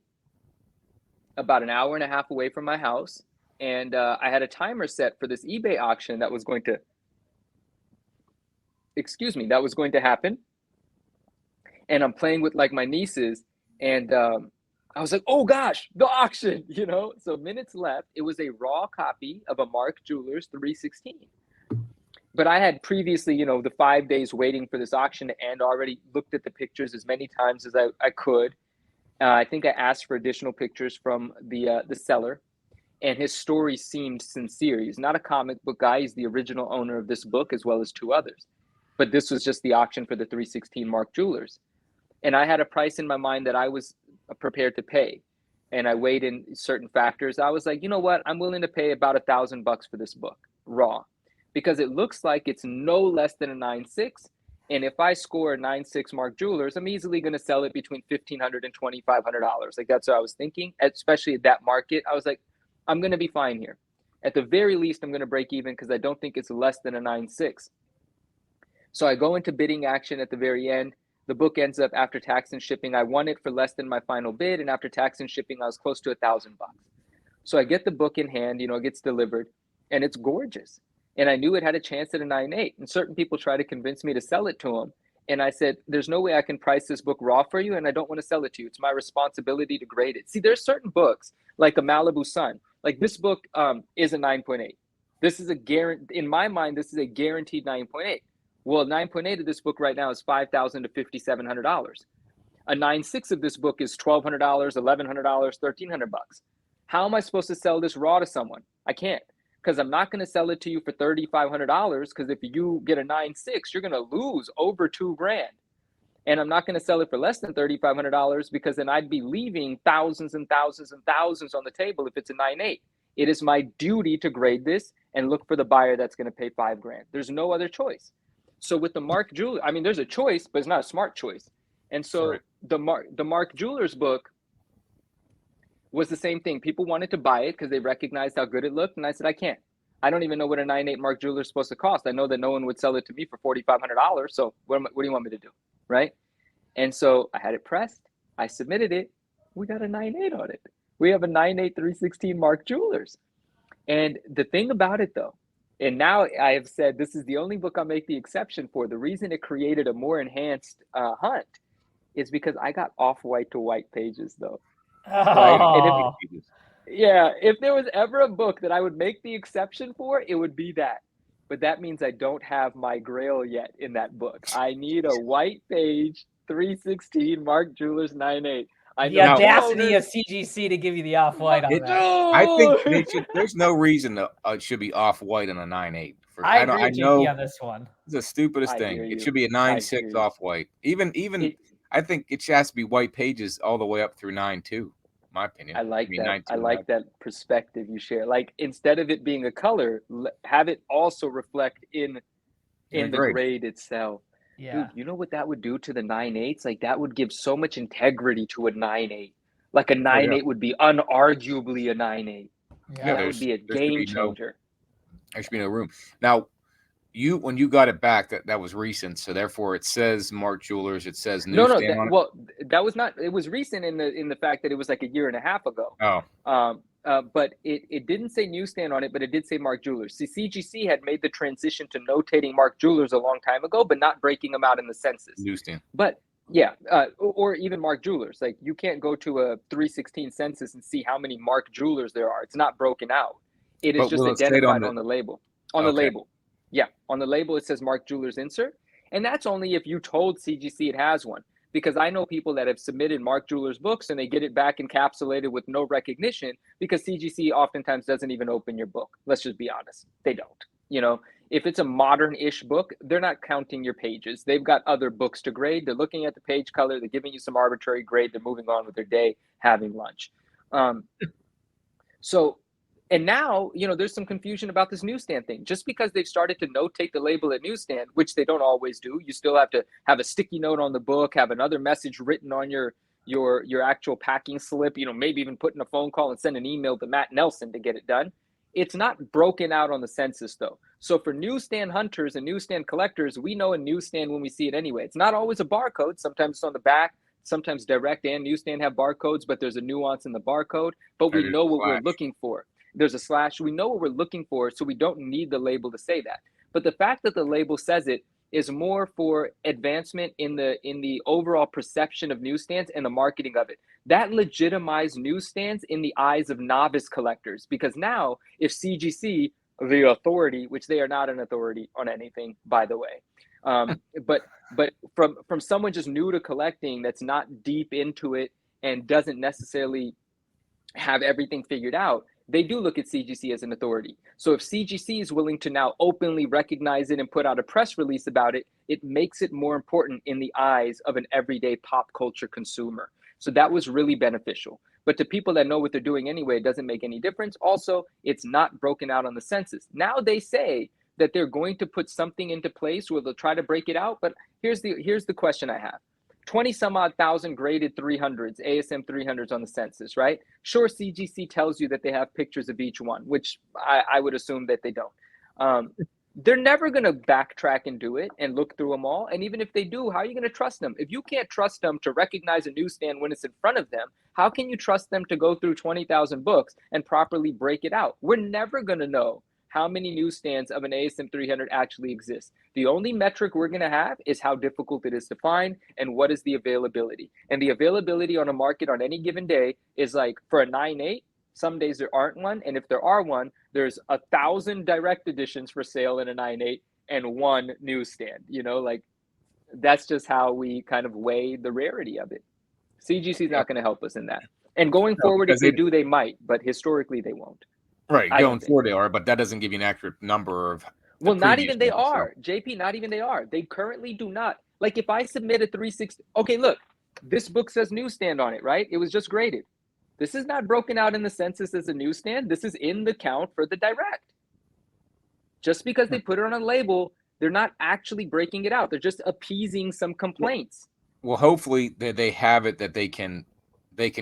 about an hour and a half away from my house, and I had a timer set for this eBay auction that was going to happen. and I'm playing with like my nieces, and I was like, oh gosh, the auction, you know? So minutes left. It was a raw copy of a Mark Jewelers 316. But I had previously, you know, the 5 days waiting for this auction to end, already looked at the pictures as many times as I could. I think I asked for additional pictures from the seller, and his story seemed sincere. He's not a comic book guy. He's the original owner of this book as well as two others. But this was just the auction for the 316 Mark Jewelers. And I had a price in my mind that I was prepared to pay. And I weighed in certain factors. I was like, you know what? I'm willing to pay about $1,000 for this book, raw, because it looks like it's no less than a 9.6. And if I score a 9.6 Mark Jewelers, I'm easily going to sell it between $1,500 and $2,500. Like, that's what I was thinking, especially at that market. I was like, I'm going to be fine here. At the very least, I'm going to break even because I don't think it's less than a 9.6. So I go into bidding action at the very end. The book ends up, after tax and shipping, I won it for less than my final bid. And after tax and shipping, I was close to $1,000. So I get the book in hand, you know, it gets delivered, and it's gorgeous. And I knew it had a chance at a 9.8. And certain people try to convince me to sell it to them. And I said, there's no way I can price this book raw for you, and I don't want to sell it to you. It's my responsibility to grade it. See, there's certain books, like a Malibu Sun. Like, this book is a 9.8. This is a guarantee. In my mind, this is a guaranteed 9.8. Well, 9.8 of this book right now is $5,000 to $5,700. A 9.6 of this book is $1,200, $1,100, $1,300. How am I supposed to sell this raw to someone? I can't, because I'm not going to sell it to you for $3,500, because if you get a 9.6, you're going to lose over $2,000. And I'm not going to sell it for less than $3,500, because then I'd be leaving thousands and thousands and thousands on the table if it's a 9.8. It is my duty to grade this and look for the buyer that's going to pay $5,000. There's no other choice. So with the Mark Jewelers, I mean, there's a choice, but it's not a smart choice. And so Right. the Mark Jewelers book was the same thing. People wanted to buy it because they recognized how good it looked. And I said, I can't. I don't even know what a 9.8 Mark Jewelers is supposed to cost. I know that no one would sell it to me for $4,500. So what do you want me to do? Right. And so I had it pressed. I submitted it. We got a 9.8 on it. We have a 9.8 316 Mark Jewelers. And the thing about it, though, and now I have said this is the only book I'll make the exception for. The reason it created a more enhanced hunt is because I got off-white to white pages, though. Right? Oh. And if there was ever a book that I would make the exception for, it would be that. But that means I don't have my grail yet in that book. I need a white page 316 Mark Jewelers 9.8. I The know audacity of CGC to give you the off-white on that. I think they should. There's no reason that it should be off-white on a 9.8. I agree I with know JP on this one. it's the stupidest I thing. hear It you. should be a I 9.6 hear you. off-white. Even I think it has to be white pages all the way up through 9.2. My opinion. I like that. 9.2 I like that perspective you share. Like, instead of it being a color, have it also reflect in the grade itself. Yeah. Dude, you know what that would do to the 9.8s? Like, that would give so much integrity to a 9.8. Like, a 9.8 would be unarguably a 9.8. Yeah. That would be a game changer. There should be no room. Now, when you got it back, that was recent, so therefore it says Mark Jewelers, it says Newsstand on it. Well, that was not. It was recent in the fact that it was like a year and a half ago. Oh. But it didn't say Newsstand on it, but it did say Mark Jewelers. See, CGC had made the transition to notating Mark Jewelers a long time ago, but not breaking them out in the census. Newsstand. But or even Mark Jewelers. Like, you can't go to a 316 census and see how many Mark Jewelers there are. It's not broken out. It is just identified on the label. On the label. Yeah, on the label it says Mark Jewelers insert, and that's only if you told CGC it has one. Because I know people that have submitted Mark Jewelers books and they get it back encapsulated with no recognition, because CGC oftentimes doesn't even open your book. Let's just be honest. They don't. You know, if it's a modern-ish book, they're not counting your pages. They've got other books to grade. They're looking at the page color. They're giving you some arbitrary grade. They're moving on with their day, having lunch. And now, you know, there's some confusion about this Newsstand thing. Just because they've started to notate the label at Newsstand, which they don't always do, you still have to have a sticky note on the book, have another message written on your actual packing slip, you know, maybe even put in a phone call and send an email to Matt Nelson to get it done. It's not broken out on the census, though. So for Newsstand hunters and Newsstand collectors, we know a Newsstand when we see it anyway. It's not always a barcode. Sometimes it's on the back. Sometimes Direct and Newsstand have barcodes, but there's a nuance in the barcode. But we know what we're looking for. There's a slash. We know what we're looking for, so we don't need the label to say that. But the fact that the label says it is more for advancement in the overall perception of newsstands and the marketing of it. That legitimized newsstands in the eyes of novice collectors, because now if CGC, the authority, which they are not an authority on anything, by the way, but from someone just new to collecting that's not deep into it and doesn't necessarily have everything figured out, they do look at CGC as an authority. So if CGC is willing to now openly recognize it and put out a press release about it, it makes it more important in the eyes of an everyday pop culture consumer. So that was really beneficial. But to people that know what they're doing anyway, it doesn't make any difference. Also, it's not broken out on the census. Now they say that they're going to put something into place where they'll try to break it out. But here's the question I have. 20 some odd thousand graded 300s, ASM 300s on the census, right? Sure, CGC tells you that they have pictures of each one, which I would assume that they don't. They're never going to backtrack and do it and look through them all. And even if they do, how are you going to trust them? If you can't trust them to recognize a newsstand when it's in front of them, how can you trust them to go through 20,000 books and properly break it out? We're never going to know how many newsstands of an ASM 300 actually exist. The only metric we're going to have is how difficult it is to find and what is the availability. And the availability on a market on any given day is like for a 9.8, some days there aren't one. And if there are one, there's 1,000 direct editions for sale in a 9.8 and one newsstand. You know, like that's just how we kind of weigh the rarity of it. CGC is not going to help us in that. And going forward, if they do, they might, but historically they won't. Right, going forward they are, but that doesn't give you an accurate number of. Well, not even they are, JP. Not even they are. They currently do not. Like if I submit a 360, okay, look, this book says newsstand on it, right? It was just graded. This is not broken out in the census as a newsstand. This is in the count for the direct. Just because they put it on a label, they're not actually breaking it out. They're just appeasing some complaints. Well, hopefully they have it that they can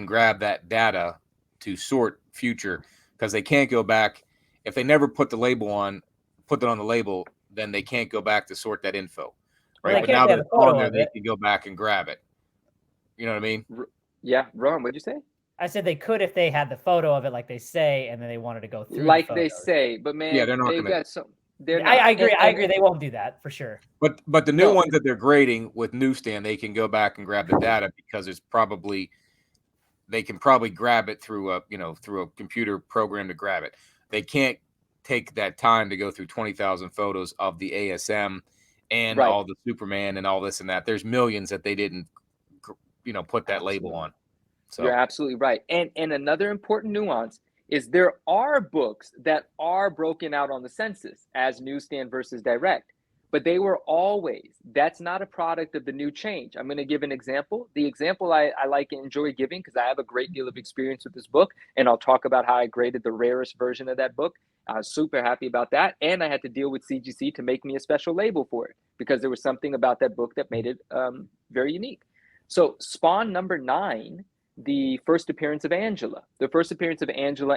grab that data to sort future. Because they can't go back if they never put it on the label, then they can't go back to sort that info, right? Well, but now that it's on there, they can go back and grab it. You know what I mean? Yeah, Ron, what'd you say? I said they could if they had the photo of it, like they say, and then they wanted to go through. Like they say, but man, yeah, they're not going to. I agree. I agree. They won't do that for sure. But the new ones that they're grading with newsstand, they can go back and grab the data because it's probably. They can probably grab it through a computer program to grab it. They can't take that time to go through 20,000 photos of the ASM and all the Superman and all this and that. There's millions that they didn't, put that label on. So you're absolutely right. And another important nuance is there are books that are broken out on the census as newsstand versus direct. But they were always, that's not a product of the new change. I'm going to give an example. The example I like and enjoy giving because I have a great deal of experience with this book, and I'll talk about how I graded the rarest version of that book. I was super happy about that, and I had to deal with CGC to make me a special label for it because there was something about that book that made it very unique. So Spawn number 9, the first appearance of Angela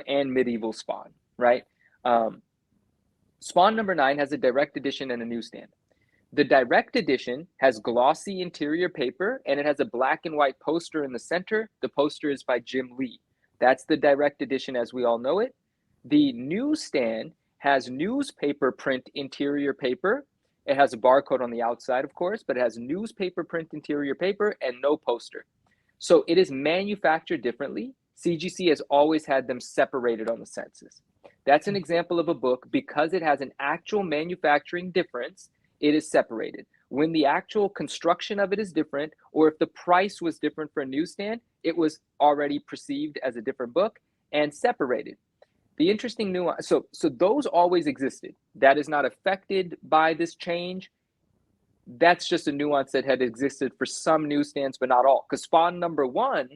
and Medieval Spawn, right? Spawn number 9 has a direct edition and a newsstand. The direct edition has glossy interior paper and it has a black and white poster in the center. The poster is by Jim Lee. That's the direct edition as we all know it. The newsstand has newspaper print interior paper. It has a barcode on the outside, of course, but it has newspaper print interior paper and no poster. So it is manufactured differently. CGC has always had them separated on the census. That's an example of a book because it has an actual manufacturing difference, it is separated. When the actual construction of it is different, or if the price was different for a newsstand, it was already perceived as a different book and separated. The interesting nuance, so those always existed. That is not affected by this change. That's just a nuance that had existed for some newsstands, but not all. Because Spawn number 1,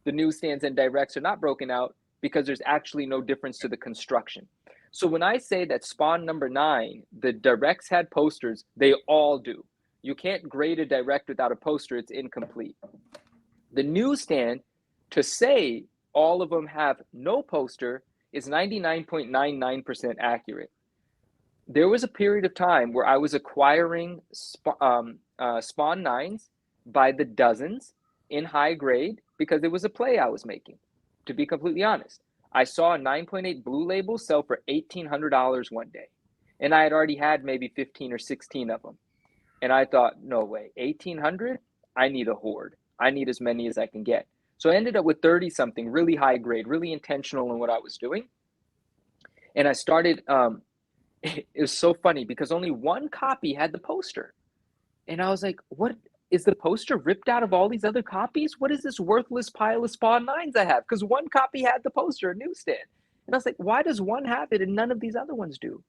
the newsstands and directs are not broken out because there's actually no difference to the construction. So when I say that Spawn number 9, the directs had posters, they all do. You can't grade a direct without a poster, it's incomplete. The newsstand, to say all of them have no poster, is 99.99% accurate. There was a period of time where I was acquiring Spawn 9s by the dozens in high grade because it was a play I was making. To be completely honest, I saw a 9.8 blue label sell for $1,800 one day, and I had already had maybe 15 or 16 of them. And I thought, no way, 1,800? I need a horde. I need as many as I can get. So I ended up with 30 something, really high grade, really intentional in what I was doing. And I started, it was so funny because only one copy had the poster. And I was like, what is the poster ripped out of all these other copies? What is this worthless pile of Spawn 9s I have? Because one copy had the poster, a newsstand. And I was like, why does one have it and none of these other ones do?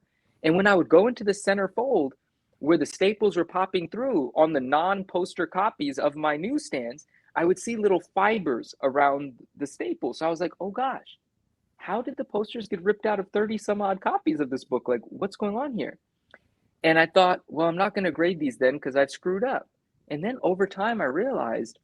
And when I would go into the center fold where the staples were popping through on the non-poster copies of my newsstands, I would see little fibers around the staples. So I was like, oh gosh, how did the posters get ripped out of 30 some odd copies of this book? Like, what's going on here? And I thought, well, I'm not going to grade these then because I've screwed up. And then over time, I realized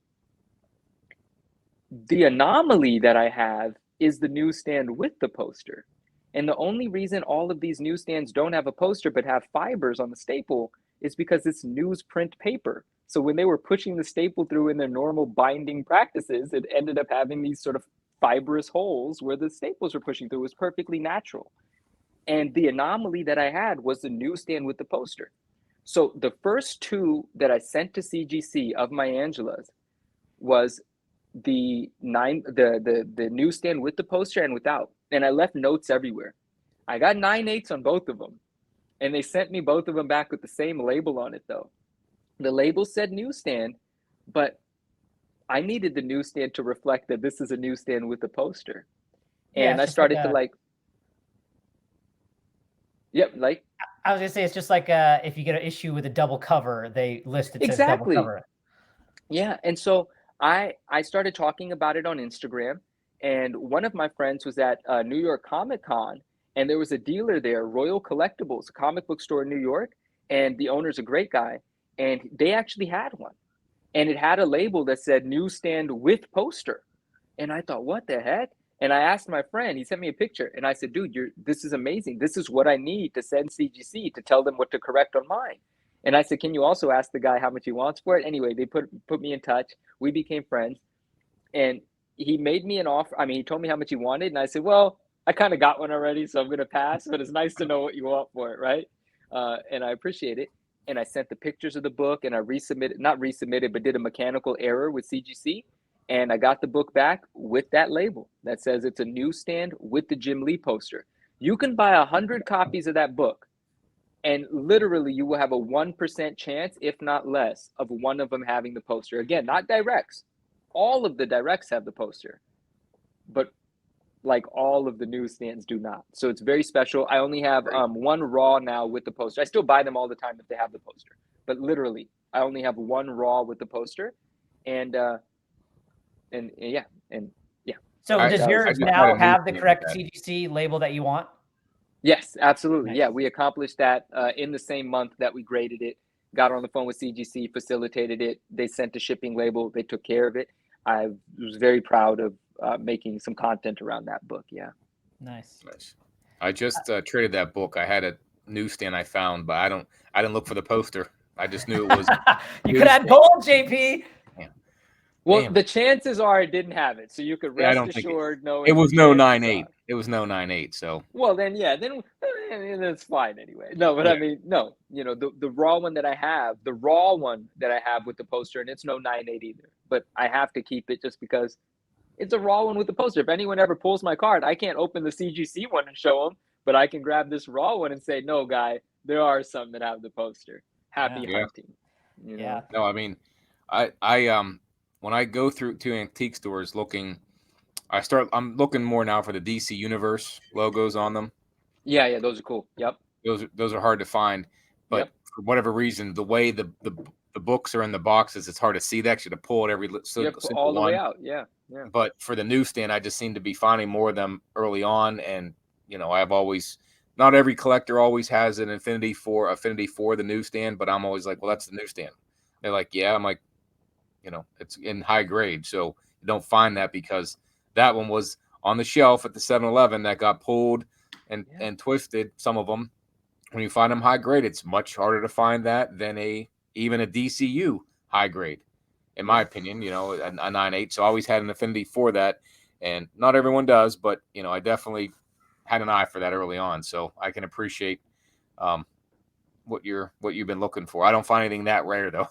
the anomaly that I have is the newsstand with the poster. And the only reason all of these newsstands don't have a poster but have fibers on the staple is because it's newsprint paper. So when they were pushing the staple through in their normal binding practices, it ended up having these sort of fibrous holes where the staples were pushing through. It was perfectly natural. And the anomaly that I had was the newsstand with the poster. So the first two that I sent to CGC of my Angelas was the newsstand with the poster and without. And I left notes everywhere. I got 9.8s on both of them. And they sent me both of them back with the same label on it though. The label said newsstand, but I needed the newsstand to reflect that this is a newsstand with a poster. And I started to like, yep, like I was gonna say it's just like if you get an issue with a double cover, they list it says double cover. Yeah, and so I started talking about it on Instagram, and one of my friends was at New York Comic Con, and there was a dealer there, Royal Collectibles, a comic book store in New York, and the owner's a great guy, and they actually had one, and it had a label that said newsstand with poster, and I thought, what the heck? And I asked my friend, he sent me a picture, and I said, dude, this is amazing. This is what I need to send CGC to tell them what to correct on mine. And I said, can you also ask the guy how much he wants for it? Anyway, they put me in touch. We became friends. And he made me an offer. I mean, he told me how much he wanted. And I said, well, I kind of got one already, so I'm going to pass. But it's nice to know what you want for it, right? And I appreciate it. And I sent the pictures of the book, and I not resubmitted, but did a mechanical error with CGC. And I got the book back with that label that says it's a newsstand with the Jim Lee poster. You can buy 100 copies of that book, and literally you will have a 1% chance, if not less, of one of them having the poster. Again, not directs. All of the directs have the poster, but like all of the newsstands do not. So it's very special. I only have one raw now with the poster. I still buy them all the time if they have the poster, but literally I only have one raw with the poster. And yeah. So does yours now have the correct CGC label that you want? Yes, absolutely. Nice. Yeah, we accomplished that in the same month that we graded it. Got on the phone with CGC, facilitated it. They sent a shipping label. They took care of it. I was very proud of making some content around that book. Yeah. Nice. I just traded that book. I had a newsstand I found, but I didn't look for the poster. I just knew it was. You could add gold, JP. Yeah. Well, the chances are it didn't have it, so you could rest assured knowing it was no 9.8. It was no 9.8. So well, then it's fine anyway. No, but I mean, no, the raw one that I have, with the poster, and it's no 9.8 either. But I have to keep it just because it's a raw one with the poster. If anyone ever pulls my card, I can't open the CGC one and show them, but I can grab this raw one and say, no, guy, there are some that have the poster. Happy hunting. Yeah. No, I mean, I when I go through to antique stores looking, I'm looking more now for the DC Universe logos on them. Yeah, those are cool. Yep. Those are hard to find, but for whatever reason, the way the books are in the boxes, it's hard to see. They actually to pull it every all the way out. Yeah. But for the newsstand, I just seem to be finding more of them early on, and I've always, not every collector always has an affinity for the newsstand, but I'm always like, well, that's the newsstand. They're like, yeah. I'm like, it's in high grade, so you don't find that because that one was on the shelf at the 7-Eleven that got pulled and twisted. Some of them, when you find them high grade, it's much harder to find that than even a DCU high grade, in my opinion. A 9.8. So I always had an affinity for that, and not everyone does, but I definitely had an eye for that early on. So I can appreciate what you've been looking for. I don't find anything that rare though.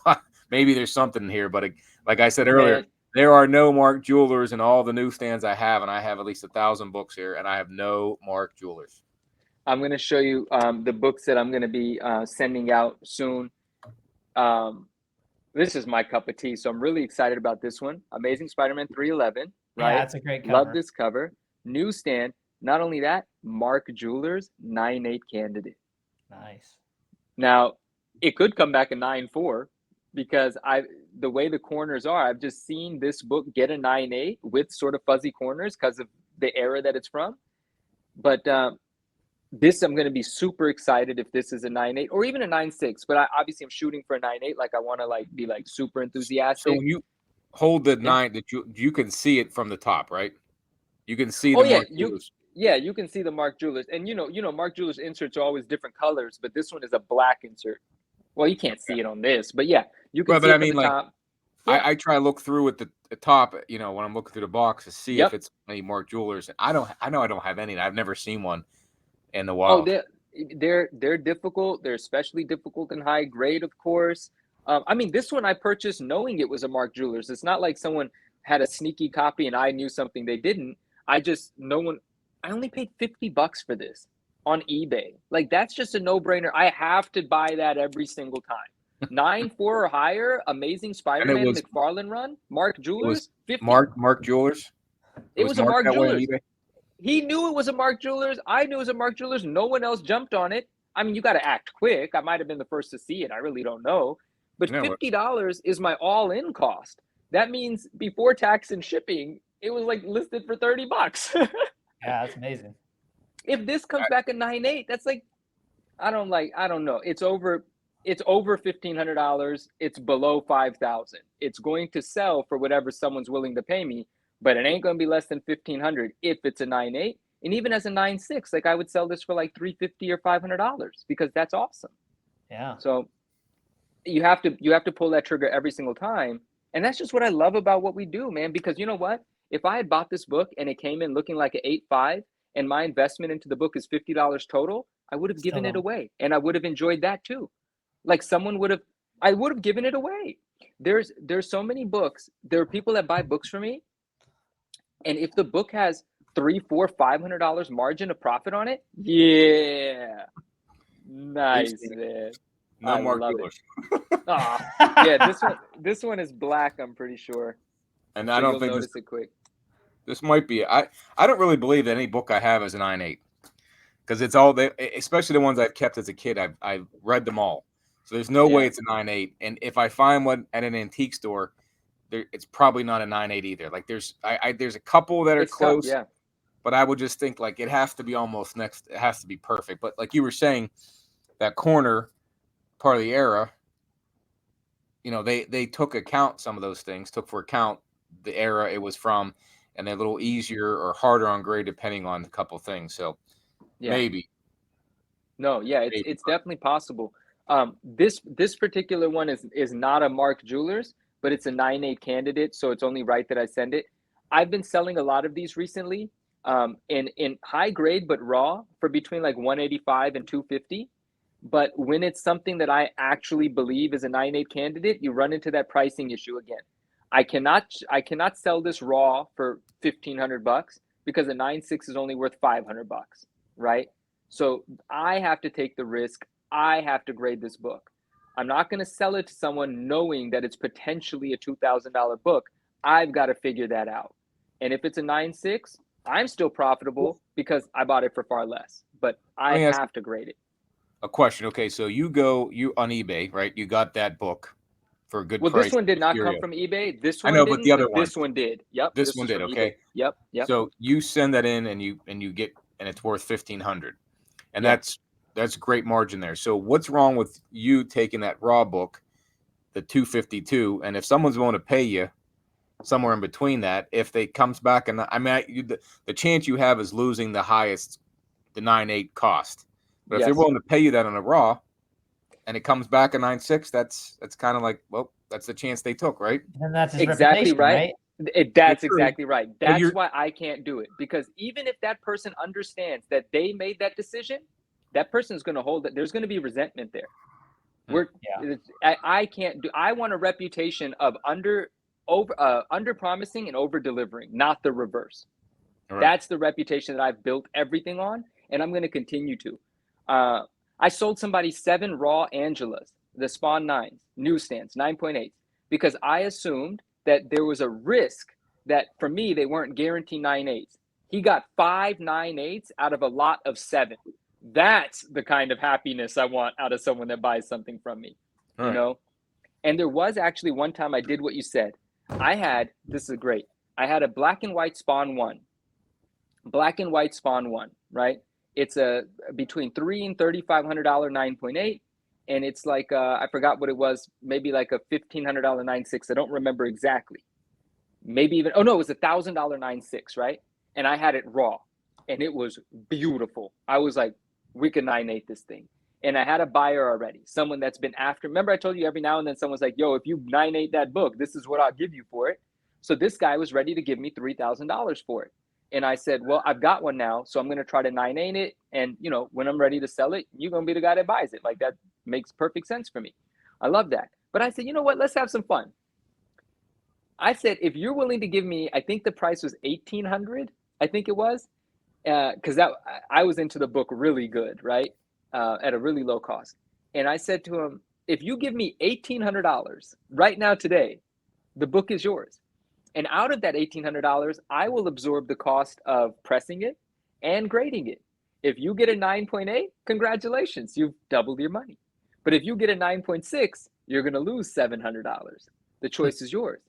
Maybe there's something here, but like I said earlier, Man, there are no Mark Jewelers in all the newsstands I have, and I have at least 1,000 books here, and I have no Mark Jewelers. I'm going to show you the books that I'm going to be sending out soon. This is my cup of tea, so I'm really excited about this one. Amazing Spider-Man 311, right? Yeah, it's a great cover. Love this cover. Newsstand. Not only that, Mark Jewelers 9.8 candidate. Nice. Now, it could come back a 9.4 because the way the corners are, I've just seen this book get a 9.8 with sort of fuzzy corners because of the era that it's from. But this, I'm going to be super excited if this is a 9.8 or even a 9.6. But obviously, I'm shooting for a 9.8. Like I want to be super enthusiastic. So when you hold the 9, that you can see it from the top, right? You can see the Mark Jewelers. Yeah, you can see the Mark Jewelers, and you know, Mark Jewelers inserts are always different colors, but this one is a black insert. Well, you can't see it on this, but yeah, you can see it from the top. Yeah. I try to look through at the top, when I'm looking through the box to see if it's any Mark Jewelers. I know I don't have any. I've never seen one in the wild. Oh, they're difficult. They're especially difficult in high grade, of course. I mean, this one I purchased knowing it was a Mark Jewelers. It's not like someone had a sneaky copy and I knew something they didn't. I only paid $50 for this on eBay. Like, that's just a no-brainer. I have to buy that every single time. 9.4 or higher, Amazing Spider-Man McFarlane run, Mark Jewelers, 50. Mark Jewelers? It was a Mark Jewelers. He knew it was a Mark Jewelers. I knew it was a Mark Jewelers. No one else jumped on it. I mean, you got to act quick. I might have been the first to see it. I really don't know. But $50 is my all-in cost. That means before tax and shipping, it was listed for $30. Yeah, that's amazing. If this comes back at 9.8, that's I don't know. It's over $1,500. It's below $5,000. It's going to sell for whatever someone's willing to pay me, but it ain't going to be less than $1,500 if it's a 9.8. And even as a 9.6, I would sell this for $350 or $500 because that's awesome. Yeah. So you have to pull that trigger every single time. And that's just what I love about what we do, man, because you know what? If I had bought this book and it came in looking like an 8.5 and my investment into the book is $50 total, I would have given it away. And I would have enjoyed that too. I would have given it away. There's so many books. There are people that buy books from me. And if the book has $300, $400, $500 margin of profit on it, yeah. Nice, man. No Mark Jewelers. Yeah, this one is black, I'm pretty sure. And I don't think notice it quick. This might be. I don't really believe that any book I have is a 9.8 because it's all they, especially the ones I've kept as a kid. I've read them all, so there's no way it's a 9.8. And if I find one at an antique store, it's probably not a 9.8 either. There's a couple that are close, tough, yeah. But I would just think it has to be almost next. It has to be perfect. But like you were saying, that corner part of the era, they took account some of those things, took for account the era it was from, and they're a little easier or harder on grade depending on a couple things. So maybe. No, yeah, it's definitely possible. This particular one is not a Mark Jewelers, but it's a 9.8 candidate, so it's only right that I send it. I've been selling a lot of these recently, in high grade but raw for between $185 and $250. But when it's something that I actually believe is a 9.8 candidate, you run into that pricing issue again. I cannot sell this raw for $1,500 because a 9.6 is only worth $500, right? So I have to take the risk. I have to grade this book. I'm not going to sell it to someone knowing that it's potentially a $2,000 book. I've got to figure that out. And if it's a 9.6, I'm still profitable because I bought it for far less. But I have to grade it. A question. Okay, so you on eBay, right? You got that book for a good price. Well, this one did not come from eBay. This one I know, but the other one. This one did. Yep. This one did. Okay. eBay. Yep. So you send that in, and you get, and it's worth $1,500, and that's great margin there. So what's wrong with you taking that raw book, the $252, and if someone's willing to pay you somewhere in between that, if they comes back, and the chance you have is losing the highest, the 9.8 cost. But if they're willing to pay you that on a raw, and it comes back a 9.6, that's kind of that's the chance they took, right? And that's exactly right. That's exactly right. That's why I can't do it, because even if that person understands that they made that decision, that person's going to hold it. There's going to be resentment there. I can't do. I want a reputation of under promising and over delivering, not the reverse. Right. That's the reputation that I've built everything on, and I'm going to continue to. I sold somebody 7 raw Angelas, the Spawn 9s, newsstands, 9.8, because I assumed that there was a risk that for me they weren't guaranteed 9.8s. He got 5 9.8s out of a lot of 7. That's the kind of happiness I want out of someone that buys something from me, you know? And there was actually one time I did what you said. This is great. I had a black and white Spawn 1, right? It's a between $300 and $3,500 9.8. And it's like, I forgot what it was, maybe like a $1,500 9.6. I don't remember exactly. Maybe even, it was a $1,000 9.6, right? And I had it raw and it was beautiful. I was like, we could 9.8 this thing. And I had a buyer already, someone that's been after. Remember, I told you every now and then someone's like, yo, if you 9.8 that book, this is what I'll give you for it. So this guy was ready to give me $3,000 for it. And I said, well, I've got one now, so I'm going to try to 9.8 it. And, when I'm ready to sell it, you're going to be the guy that buys it. Like, that makes perfect sense for me. I love that. But I said, you know what? Let's have some fun. I said, if you're willing to give me, I think the price was $1,800, I think it was, because I was into the book really good, right? At a really low cost. And I said to him, if you give me $1,800 right now today, the book is yours. And out of that $1,800, I will absorb the cost of pressing it and grading it. If you get a 9.8, congratulations, you've doubled your money. But if you get a 9.6, you're going to lose $700. The choice is yours.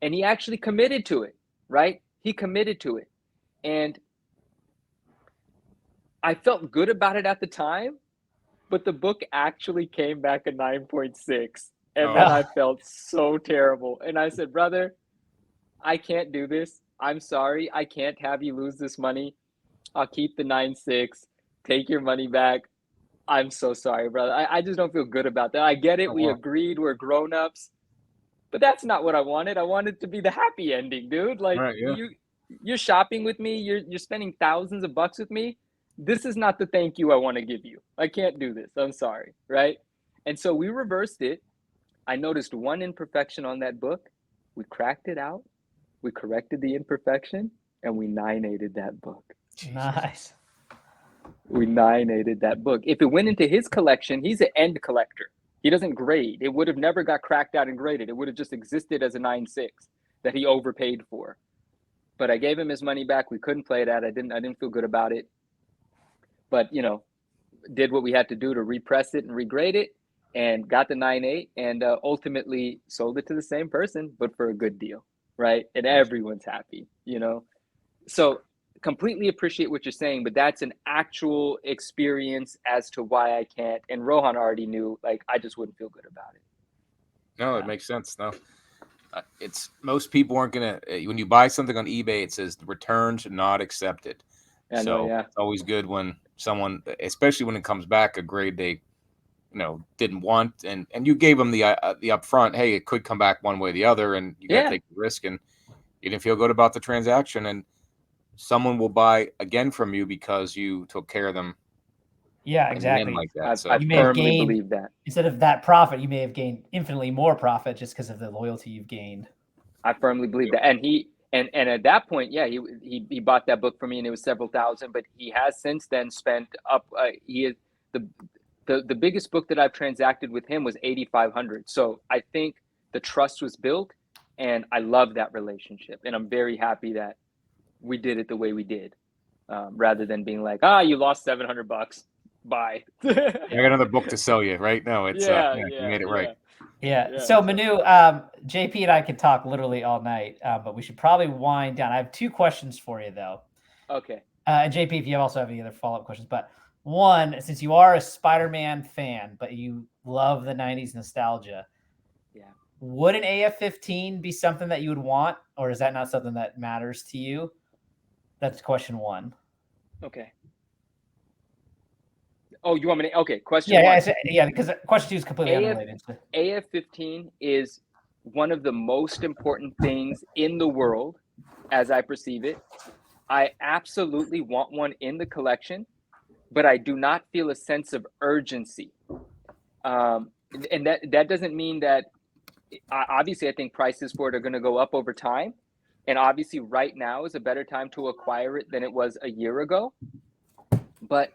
And he actually committed to it, right? He committed to it. And I felt good about it at the time, but the book actually came back a 9.6. And then I felt so terrible. And I said, brother, I can't do this. I'm sorry. I can't have you lose this money. I'll keep the 9.6. Take your money back. I'm so sorry, brother. I just don't feel good about that. I get it. We agreed. We're grown-ups. But that's not what I wanted. I wanted to be the happy ending, dude. Like, you're shopping with me. You're spending thousands of bucks with me. This is not the thank you I want to give you. I can't do this. I'm sorry, right? And so we reversed it. I noticed one imperfection on that book. We cracked it out. We corrected the imperfection, and we 9.8'd that book. Nice. We 9.8'd that book. If it went into his collection, he's an end collector. He doesn't grade. It would have never got cracked out and graded. It would have just existed as a 9.6 that he overpaid for. But I gave him his money back. We couldn't play that. I didn't feel good about it. But, did what we had to do to repress it and regrade it, and got the 9.8, and ultimately sold it to the same person, but for a good deal. Right? And everyone's happy, So completely appreciate what you're saying, but that's an actual experience as to why I can't. And Rohan already knew, like, I just wouldn't feel good about it. No, it makes sense. No, it's most people aren't going to, when you buy something on eBay, it says returns not accepted. It's always good when someone, especially when it comes back a grade they, didn't want, and you gave them the upfront, hey, it could come back one way or the other, and you got to take the risk, and you didn't feel good about the transaction, and someone will buy again from you because you took care of them. Yeah, exactly. Like that. So you may have gained, believe that instead of that profit, you may have gained infinitely more profit just because of the loyalty you've gained. I firmly believe that, and and at that point, he bought that book for me, and it was several thousand, but he has since then spent up. He is the biggest book that I've transacted with him was $8,500. So I think the trust was built, and I love that relationship. And I'm very happy that we did it the way we did, rather than being like, you lost $700. Bye. I got another book to sell you, right? No, it's you made it right. Yeah. So Manu, JP and I could talk literally all night, but we should probably wind down. I have 2 questions for you though. Okay. And JP, if you also have any other follow-up questions, but one, since you are a Spider-Man fan, but you love the 90s nostalgia, would an AF-15 be something that you would want, or is that not something that matters to you? That's question 1. Okay. Oh, you want me to? Okay, question 1. Yeah, because question 2 is completely unrelated. AF-15 is one of the most important things in the world, as I perceive it. I absolutely want one in the collection, but I do not feel a sense of urgency. and that doesn't mean that. Obviously, I think prices for it are going to go up over time, and obviously, right now is a better time to acquire it than it was a year ago. But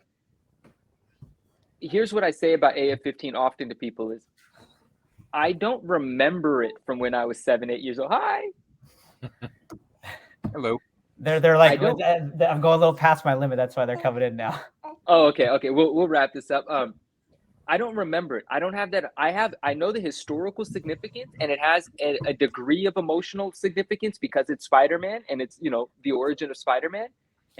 here's what I say about AF-15 often to people is, I don't remember it from when I was 7, 8 years old. Hi. Hello. They're like, I'm going a little past my limit. That's why they're coming in now. Oh, okay. We'll wrap this up. I don't remember it. I don't have that. I know the historical significance, and it has a degree of emotional significance because it's Spider-Man and it's, the origin of Spider-Man.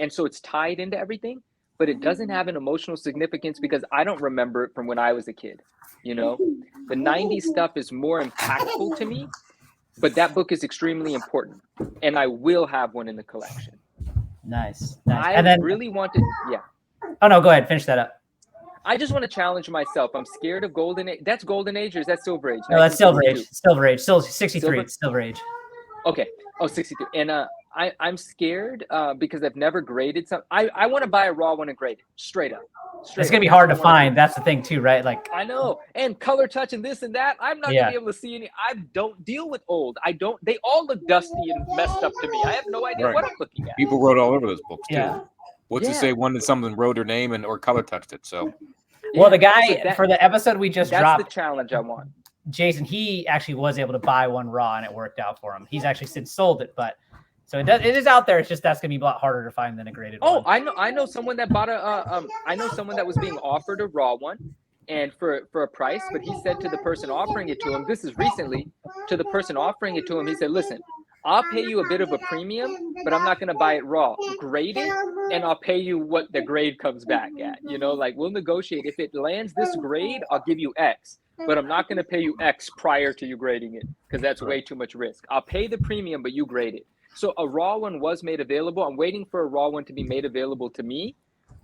And so it's tied into everything, but it doesn't have an emotional significance because I don't remember it from when I was a kid. The 90s stuff is more impactful to me, but that book is extremely important, and I will have one in the collection. Nice. And then really wanted, yeah. Oh no, go ahead. Finish that up. I just want to challenge myself. I'm scared of Golden Age. That's Golden Age, or is that Silver Age? No, that's Silver Age. Silver Age. Still 63. It's Silver Age. Okay. Oh, 63. And I'm scared because I've never graded some. I want to buy a raw one and grade it straight up. It's gonna be hard to find. That's the thing too, right? Like I know. And color touch and this and that. I'm not gonna be able to see any. I don't deal with old. They all look dusty and messed up to me. I have no idea what I'm looking at. People wrote all over those books too. Yeah. What's to say one that someone wrote her name or color touched it? So, well, the guy for the episode we just dropped, that's the challenge I want. Jason, he actually was able to buy one raw and it worked out for him. He's actually since sold it, but so it is out there. It's just that's gonna be a lot harder to find than a graded one. I know someone that bought I know someone that was being offered a raw one, and for a price, but he said to the person offering it to him, this is recently, to the person offering it to him, he said, listen, I'll pay you a bit of a premium, but I'm not going to buy it raw. Grade it, and I'll pay you what the grade comes back at. We'll negotiate. If it lands this grade, I'll give you X, but I'm not going to pay you X prior to you grading it because that's way too much risk. I'll pay the premium, but you grade it. So a raw one was made available. I'm waiting for a raw one to be made available to me.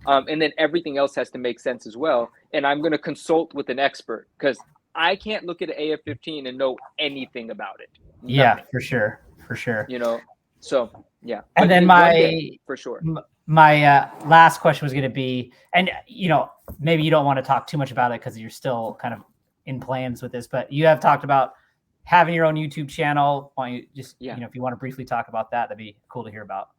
And then everything else has to make sense as well. And I'm going to consult with an expert because I can't look at an AF-15 and know anything about it. Nothing. Yeah, for sure. So yeah. And then for sure. My last question was going to be, and maybe you don't want to talk too much about it because you're still kind of in plans with this, but you have talked about having your own YouTube channel. Why don't you just, if you want to briefly talk about that, that'd be cool to hear about.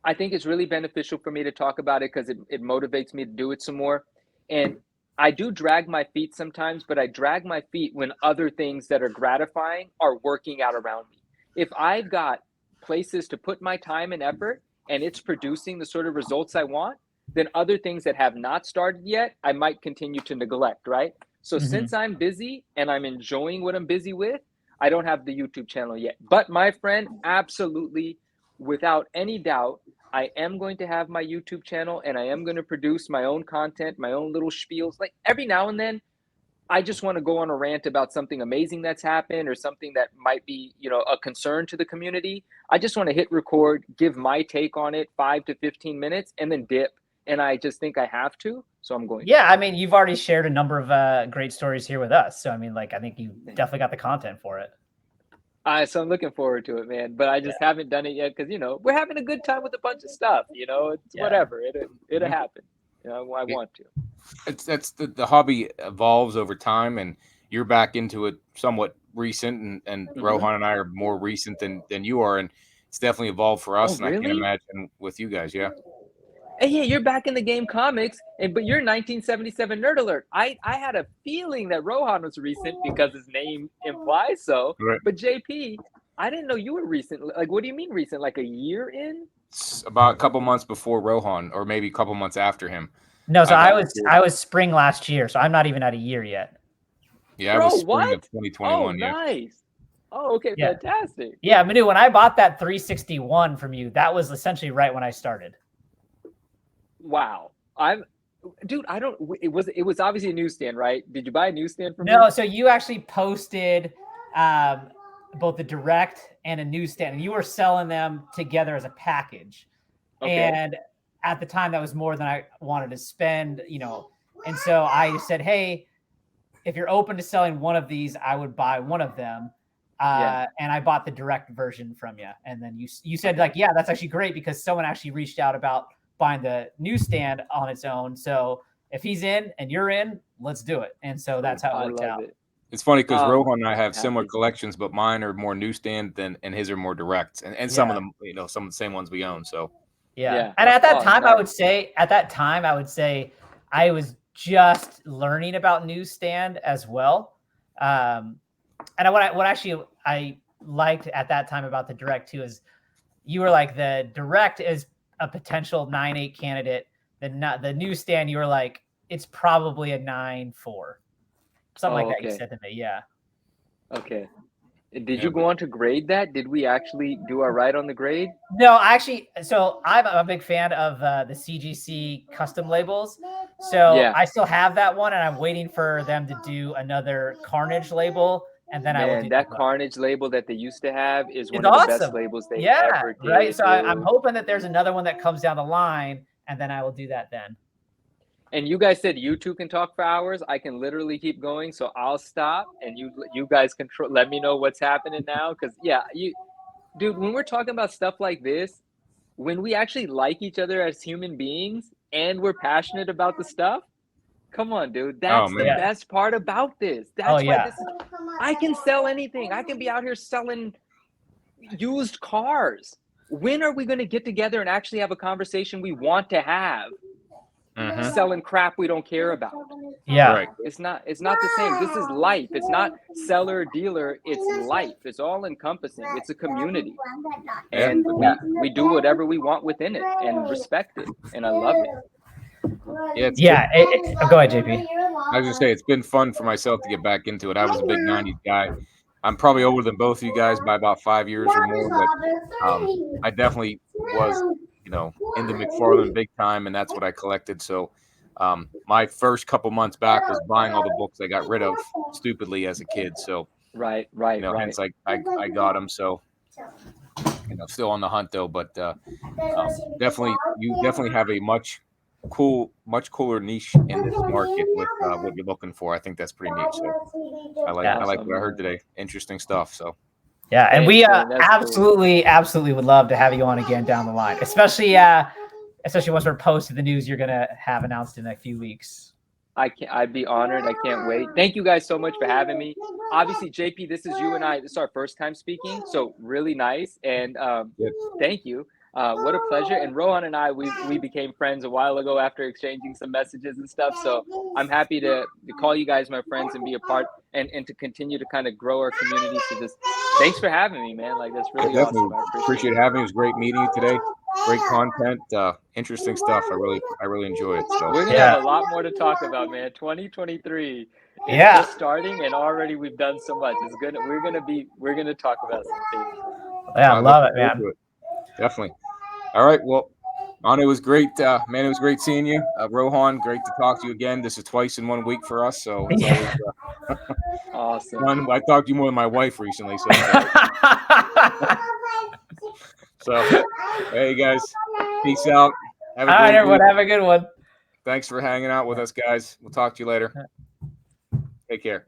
I think it's really beneficial for me to talk about it because it motivates me to do it some more. And I do drag my feet sometimes, but I drag my feet when other things that are gratifying are working out around me. If I've got places to put my time and effort and it's producing the sort of results I want, then other things that have not started yet, I might continue to neglect, right? So since I'm busy and I'm enjoying what I'm busy with, I don't have the YouTube channel yet. But my friend, absolutely, without any doubt, I am going to have my YouTube channel and I am going to produce my own content, my own little spiels. Like every now and then, I just want to go on a rant about something amazing that's happened or something that might be, a concern to the community. I just want to hit record, give my take on it, 5 to 15 minutes, and then dip. And I just think I have to, so I'm going. Yeah, I mean, you've already shared a number of great stories here with us. So, I mean, I think you definitely got the content for it. So I'm looking forward to it, man. But I just haven't done it yet because, we're having a good time with a bunch of stuff. It's whatever. It'll happen. I want to. That's the hobby evolves over time, and you're back into it somewhat recent, and Rohan and I are more recent than you are, and it's definitely evolved for us. Oh, and really? I can't imagine with you guys. Yeah. Hey, yeah, you're back in the game comics, but you're 1977 Nerd Alert. I had a feeling that Rohan was recent because his name implies so. Right. But JP, I didn't know you were recent. Like, what do you mean recent? Like a year in? It's about a couple months before Rohan, or maybe a couple months after him. No, so I was spring last year, so I'm not even at a year yet. Yeah, I was spring of 2021. Oh, nice. Oh, okay, fantastic. Yeah, Manu, when I bought that 361 from you, that was essentially right when I started. Wow. It was obviously a newsstand, right? Did you buy a newsstand from me? No, so you actually posted both the direct and a newsstand, and you were selling them together as a package. Okay. And at the time, that was more than I wanted to spend, And so I said, hey, if you're open to selling one of these, I would buy one of them. And I bought the direct version from you. And then you said, that's actually great because someone actually reached out about buying the newsstand on its own. So if he's in and you're in, let's do it. And so that's how it worked out. It's funny because Rohan and I have happy. similar collections, but mine are more newsstand and his are more direct, and some of them, some of the same ones we own. So yeah. And at that time, I would say I was just learning about newsstand as well. And what actually I liked at that time about the direct too is you were like, the direct is a potential 9.8 candidate. The newsstand, you were like, it's probably a 9.4, something like that. You said to me, yeah. Okay. Did you go on to grade that? Did we actually do our right on the grade? No, actually, so I'm a big fan of the CGC custom labels. So I still have that one, and I'm waiting for them to do another Carnage label, and then I will do that Carnage label that they used to have is one of the best labels they ever did. Right. So I'm hoping that there's another one that comes down the line, and then I will do that then. And you guys said you two can talk for hours. I can literally keep going, so I'll stop, and you guys control. Let me know what's happening now, because dude, when we're talking about stuff like this, when we actually like each other as human beings and we're passionate about the stuff, come on, dude, that's the best part about this. That's why this is. I can sell anything. I can be out here selling used cars. When are we going to get together and actually have a conversation we want to have? Selling crap we don't care about. Yeah. Right. It's not the same. This is life. It's not seller dealer. It's life. It's all encompassing. It's a community. And we do whatever we want within it and respect it. And I love it. Yeah. Go ahead, JP. I was just say it's been fun for myself to get back into it. I was a big 90s guy. I'm probably older than both of you guys by about 5 years or more, but I definitely was, into McFarlane big time, and that's what I collected. So my first couple months back was buying all the books I got rid of stupidly as a kid. So right. Hence I got them. So still on the hunt though, but definitely have a much cooler niche in this market with what you're looking for. I think that's pretty neat. So I like what I heard today. Interesting stuff. So yeah, and we absolutely would love to have you on again down the line, especially once we're posted the news you're gonna have announced in a few weeks. I'd be honored. I can't wait. Thank you guys so much for having me. Obviously, JP, this is you and I. This is our first time speaking, so really nice. And thank you. What a pleasure. And Rohan and I, we became friends a while ago after exchanging some messages and stuff. So I'm happy to call you guys my friends and be a part and to continue to kind of grow our community. So just thanks for having me, man. Like, that's really awesome. I appreciate having you. It was great meeting you today. Great content, interesting stuff. I really enjoy it. So we're gonna have a lot more to talk about, man. 2023 is just starting, and already we've done so much. It's good. We're gonna talk about some things. Yeah, I love it, man. Definitely. All right. Well, Manu, it was great. Man, it was great seeing you. Rohan, great to talk to you again. This is twice in 1 week for us, so it's always awesome. Fun. I talked to you more than my wife recently, so. So, hey guys, peace out. All right, everyone, have a good one. Thanks for hanging out with us, guys. We'll talk to you later. Take care.